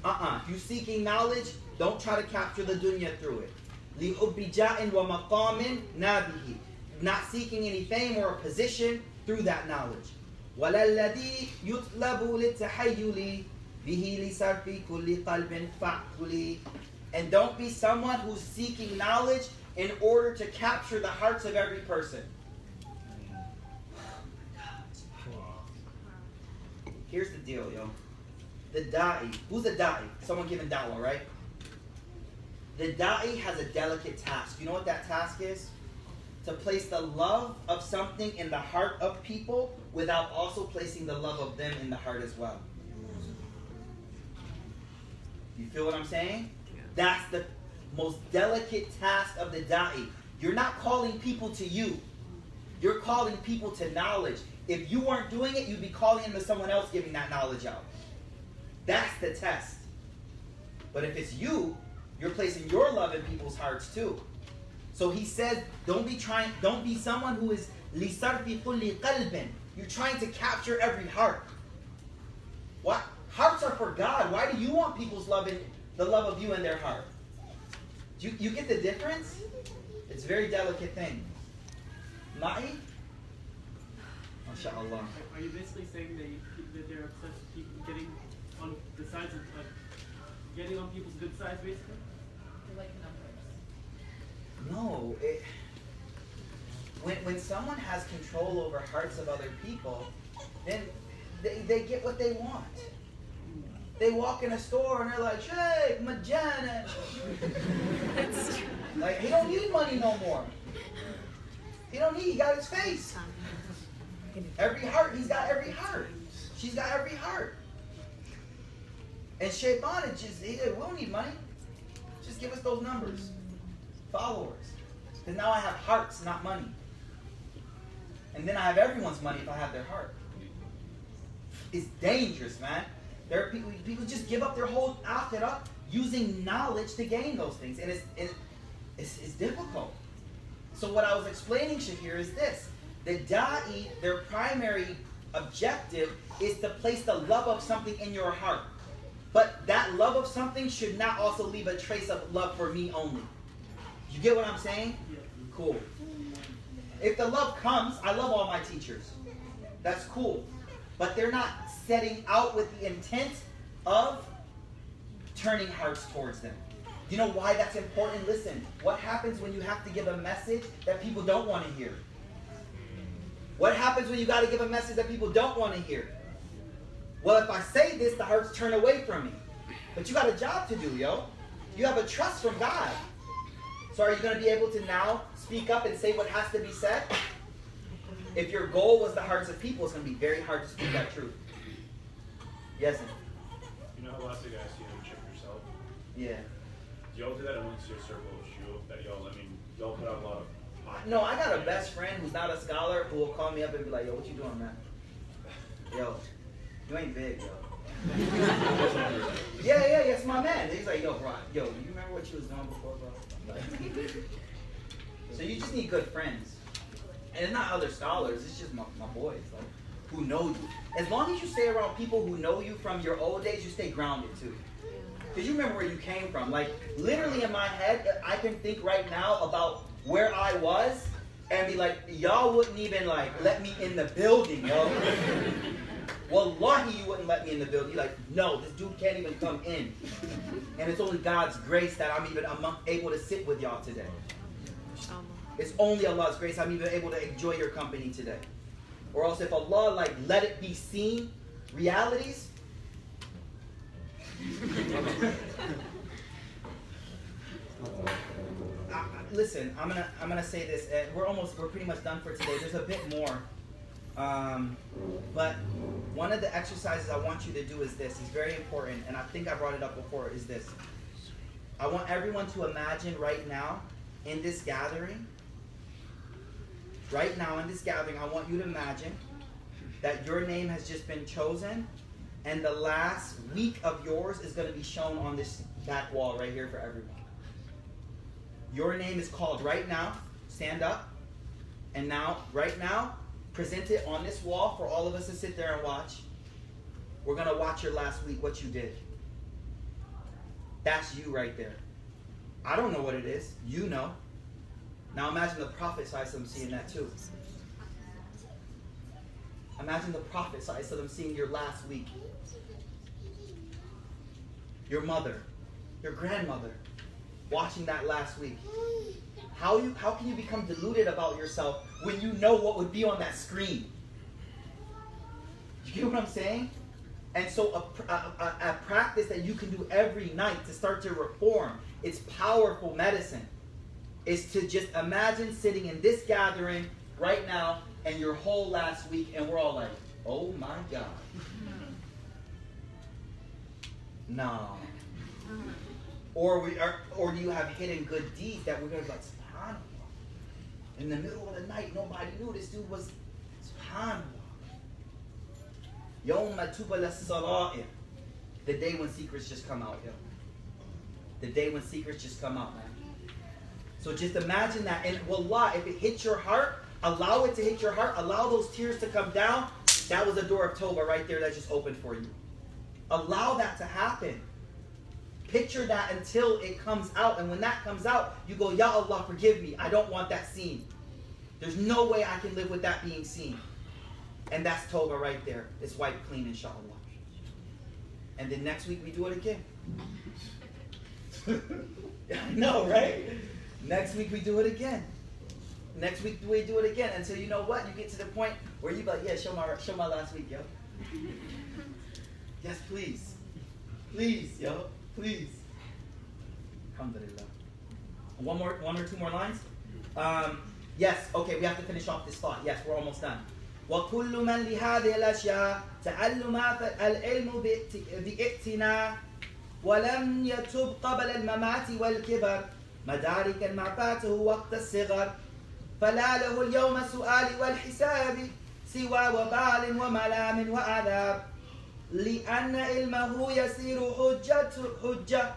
If you're seeking knowledge, don't try to capture the dunya through it. لِحُبِّ وَمَقَامٍ نَابِهِ. Not seeking any fame or a position through that knowledge. وَلَلَّذِي يُطْلَبُ لِلتَّحَيُّلِ بِهِ لِسَرْفِ كُلِّ قَلْبٍ فَعْقُلِ. And don't be someone who's seeking knowledge in order to capture the hearts of every person. Here's the deal, yo. The da'i. Who's a da'i? Someone giving da'wah, right? The da'i has a delicate task. You know what that task is? To place the love of something in the heart of people without also placing the love of them in the heart as well. You feel what I'm saying? That's the most delicate task of the da'i. You're not calling people to you. You're calling people to knowledge. If you weren't doing it, you'd be calling them to someone else giving that knowledge out. That's the test. But if it's you, you're placing your love in people's hearts too. So he says, don't be someone who is لِسَرْفِ كُلِّ قَلْبٍ. You're trying to capture every heart. What? Hearts are for God. Why do you want people's love in the love of you in their heart? You get the difference? It's a very delicate thing. Ma'i? MashaAllah. Are you basically saying that they're obsessed with people getting on the sides of, like, getting on people's good sides, basically? They're like numbers. No. When someone has control over hearts of other people, then they get what they want. They walk in a store and they're like, Sheikh, Majana. Like, he don't need money no more. He don't need, he got his face. Every heart, he's got every heart. She's got every heart. And Shaitan, we don't need money. Just give us those numbers. Followers. Because now I have hearts, not money. And then I have everyone's money if I have their heart. It's dangerous, man. There are people just give up their whole akhirah using knowledge to gain those things. And it's difficult. So what I was explaining, Shahir, is this. The da'i, their primary objective is to place the love of something in your heart. But that love of something should not also leave a trace of love for me only. You get what I'm saying? Cool. If the love comes, I love all my teachers. That's cool. But they're not setting out with the intent of turning hearts towards them. You know why that's important? Listen, what happens when you have to give a message that people don't want to hear? What happens when you got to give a message that people don't want to hear? Well, if I say this, the hearts turn away from me. But you got a job to do, yo. You have a trust from God. So are you going to be able to now speak up and say what has to be said? If your goal was the hearts of people, it's going to be very hard to speak that truth. Yes? You know how last week I asked you to check yourself? Yeah. Do y'all do that amongst your circle of shield? That y'all put out a lot of podcasts? No, I got a best friend who's not a scholar who will call me up and be like, yo, what you doing, man? Yo, you ain't big, yo. Yeah, it's my man. He's like, yo, bro, yo, you remember what you was doing before, bro? Like, so you just need good friends. And it's not other scholars, it's just my boys, like, who know you. As long as you stay around people who know you from your old days, you stay grounded too. Because you remember where you came from. Like, literally in my head, I can think right now about where I was and be like, y'all wouldn't even, like, let me in the building, yo. Wallahi, you wouldn't let me in the building. You're like, no, this dude can't even come in. And it's only God's grace that I'm able to sit with y'all today. It's only Allah's grace I'm even able to enjoy your company today. Or else if Allah, like, let it be seen realities, listen, I'm gonna say this. We're pretty much done for today. There's a bit more, but one of the exercises I want you to do is this. It's very important, and I think I brought it up before. Is this? I want everyone to imagine right now in this gathering. Right now in this gathering, I want you to imagine that your name has just been chosen. And the last week of yours is going to be shown on this back wall right here for everyone. Your name is called right now. Stand up. And now, right now, present it on this wall for all of us to sit there and watch. We're going to watch your last week, what you did. That's you right there. I don't know what it is. You know. Now imagine the Prophet ﷺ seeing that too. Imagine the Prophet ﷺ seeing your last week. Your mother, your grandmother, watching that last week. How can you become deluded about yourself when you know what would be on that screen? You get what I'm saying? And so a practice that you can do every night to start to reform, it's powerful medicine, is to just imagine sitting in this gathering right now and your whole last week, and we're all like, oh my God. No. Or do you have hidden good deeds that we're going to be like, subhanAllah. In the middle of the night, nobody knew this dude was, subhanAllah. Yawma tubala sara'ir. The day when secrets just come out, yo. The day when secrets just come out, man. So just imagine that. And wallah, if it hits your heart, allow it to hit your heart. Allow those tears to come down. That was a door of Tawbah right there that just opened for you. Allow that to happen. Picture that until it comes out. And when that comes out, you go, Ya Allah, forgive me. I don't want that seen. There's no way I can live with that being seen. And that's Tawbah right there. It's wiped clean, inshallah. And then next week we do it again. I know, right? Next week we do it again. Next week we do it again until you know what? You get to the point where you be like, yeah, show my last week, yo. Yes, please. Please, yo. Please. Alhamdulillah. One or two more lines. Yes, okay, we have to finish off this thought. Yes, we're almost done. وكل من لهذه الأشياء تعلمات العلم بإئتنا ولم يتب قبل الممات والكبر مداركا ما فاته وقت الصغر فلا له اليوم سؤال والحساب سوى وبال وملام وعذاب لأن علمه يسير حجة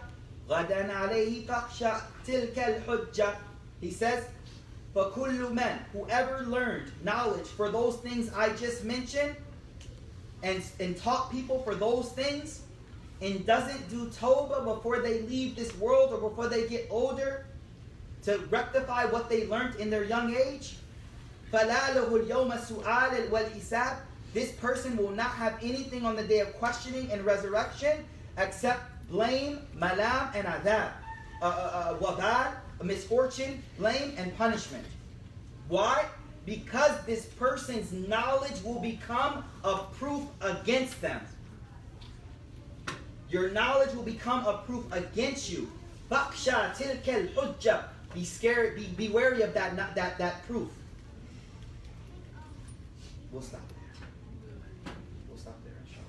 غدا عليه فاخشى تلك الحجة. He says, فَكُلُّ مَنْ, whoever learned knowledge for those things I just mentioned and taught people for those things and doesn't do tawbah before they leave this world or before they get older to rectify what they learned in their young age, فَلَا لَهُ الْيَوْمَ سُؤَالٍ وَالْحِسَابِ, this person will not have anything on the day of questioning and resurrection except blame, malam, and adab, wabal, misfortune, blame, and punishment. Why? Because this person's knowledge will become a proof against them. Your knowledge will become a proof against you. Baksha tilkel hujja. Be scared, be wary of that proof. We'll stop there. We'll stop there, inshallah.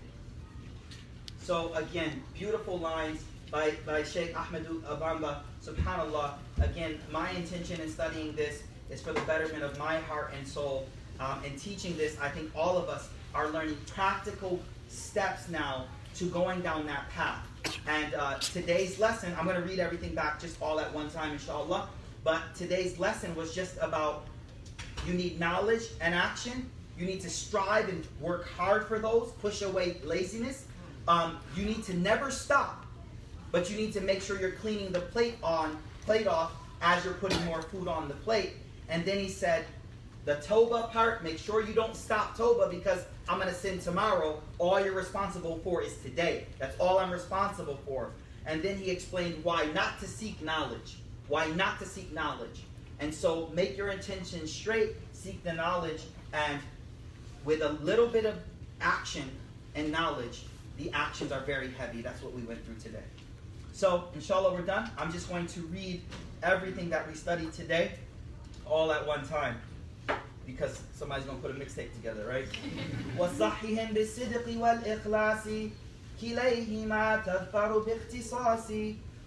So again, beautiful lines by Sheikh Ahmad bamba. Subhanallah. Again, my intention in studying this is for the betterment of my heart and soul. In teaching this, I think all of us are learning practical steps now to going down that path. And today's lesson, I'm going to read everything back just all at one time, inshallah. But today's lesson was just about you need knowledge and action. You need to strive and work hard for those. Push away laziness. You need to never stop. But you need to make sure you're cleaning the plate off as you're putting more food on the plate. And then he said, the Tawbah part, make sure you don't stop Tawbah because I'm going to sin tomorrow. All you're responsible for is today. That's all I'm responsible for. And then he explained why not to seek knowledge. Why not to seek knowledge. And so make your intention straight, seek the knowledge, and with a little bit of action and knowledge, the actions are very heavy. That's what we went through today. So, inshallah, we're done. I'm just going to read everything that we studied today all at one time because somebody's going to put a mixtape together, right? وَصَحِّهِمْ بِالصِّدْقِ وَالْإِخْلَاصِ كِلَيْهِمَا تَظْفَرُ بِاخْتِصَاصِ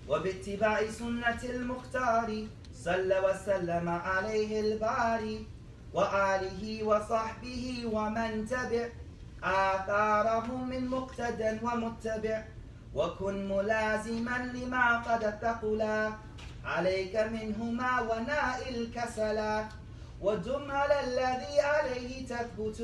وَبِاتِّبَاعِ سُنَّةِ الْمُخْتَارِ صَلَّ وَسَلَّمَ عَلَيْهِ الْبَارِ وآله وصحبه ومن تبع آثارهم من مقتدى ومتبع وكن ملازما لما قد ثقلا عليك منهما ونائل الكسلا ودم على الذي عليه تثبت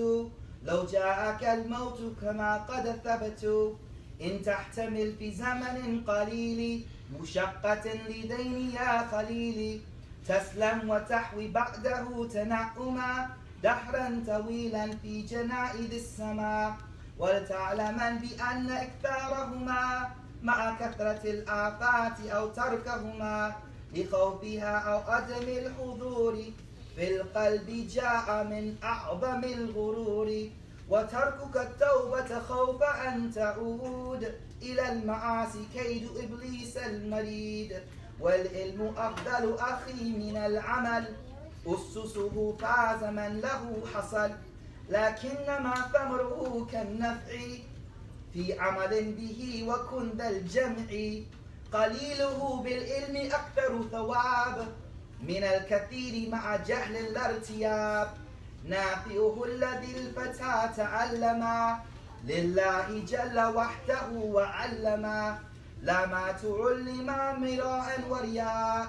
لو جاءك الموت كما قد ثبت إن تحتمل في زمن قليل مشقة لدين يا خليلي تسلم وتحوي بعده تنعما دهرا طويلا في جنائد السماء ولتعلما بأن إكثارهما مع كثرة الآفات أو تركهما لخوفها أو عدم الحضور في القلب جاء من أعظم الغرور وتركك التوبة خوف أن تعود إلى المعاصي كيد إبليس المريد والعلم أفضل أخي من العمل أسسه فاز من له حصل لكنما ثمره كالنفع في عمل به وكن ذا الجمع قليله بالعلم أكثر ثواب من الكثير مع جهل الارتياب نافعه الذي الفتى تعلما لله جل وحده وعلما لا ما تعلم مراء ورياء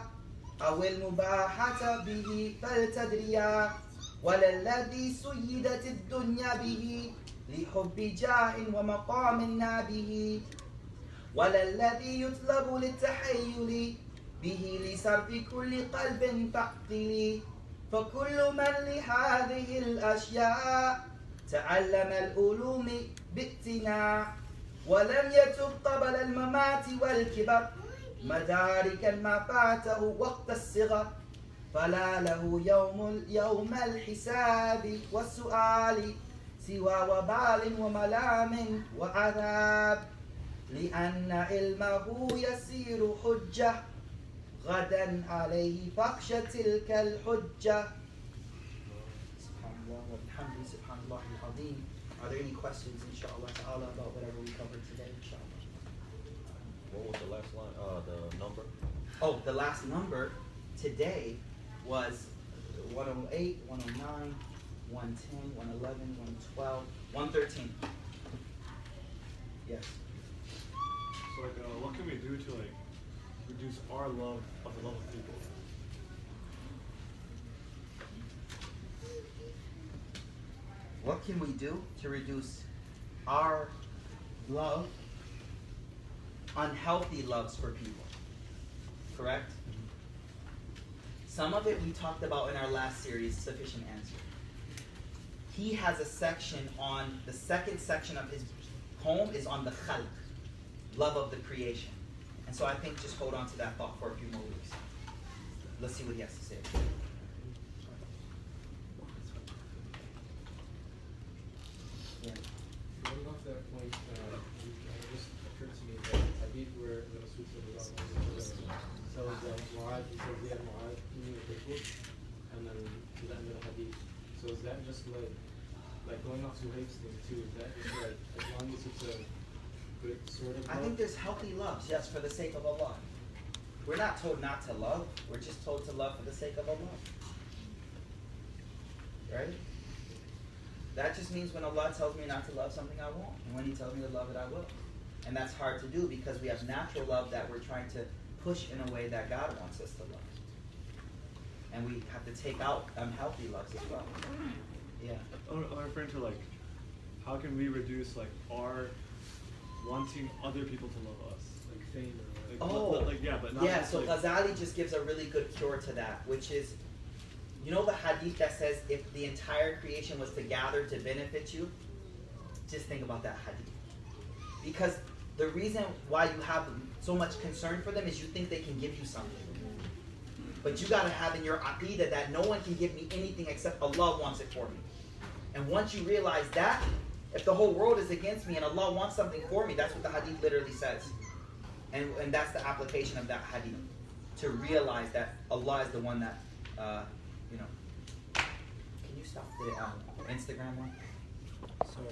أو المباحة به فلتدريا ولا الذي سيدت الدنيا به لحب جاه ومقام نابه ولا الذي يطلب للتحيل به لصرف كل قلب تعقل فكل من لهذه الأشياء تعلم العلوم بائتناع ولم يتب قبل الممات والكبر مداركا ما فاته وقت الصغر فلا له يوم الحساب والسؤال سوى وبال وملام وعذاب لأن علمه يسير حجة غدا عليه فاخش تلك الحجة wa bihamdihi subhanallahi al-azim. Are there any questions, inshallah ta'ala, about whatever we covered today, inshallah? What was the last line? The number? Oh, the last number today was 108, 109, 110, 111, 112, 113. Yes. So like, what can we do to like reduce our love of the love of people? What can we do to reduce our love, unhealthy loves for people? Correct? Some of it we talked about in our last series, Sufficient Answer. He has a section on, the second section of his poem is on the khalq, love of the creation. And so I think just hold on to that thought for a few more weeks. Let's see what he has to say. Yeah. Going off that point, it just occurred to me that hadith where the Rasul tells Mu'adh, he says, yeah, Mu'adh, you need a book, and then to the end of the hadith. So is that just like going off to Zuhayb's thing too, is that just like, as long as it's a good sort of love? I think there's healthy loves, yes, for the sake of Allah. We're not told not to love, we're just told to love for the sake of Allah. Right? That just means when Allah tells me not to love something, I won't. And when He tells me to love it, I will. And that's hard to do because we have natural love that we're trying to push in a way that God wants us to love. And we have to take out unhealthy loves as well. Yeah. I'm referring to like, how can we reduce like our wanting other people to love us? Like fame or like, Oh, like yeah, but not yeah, just, so like, Ghazali just gives a really good cure to that, which is, you know the hadith that says if the entire creation was to gather to benefit you? Just think about that hadith. Because the reason why you have so much concern for them is you think they can give you something. But you got to have in your aqidah that no one can give me anything except Allah wants it for me. And once you realize that, if the whole world is against me and Allah wants something for me, that's what the hadith literally says. And that's the application of that hadith. To realize that Allah is the one that, Can you stop the Instagram one? sorry.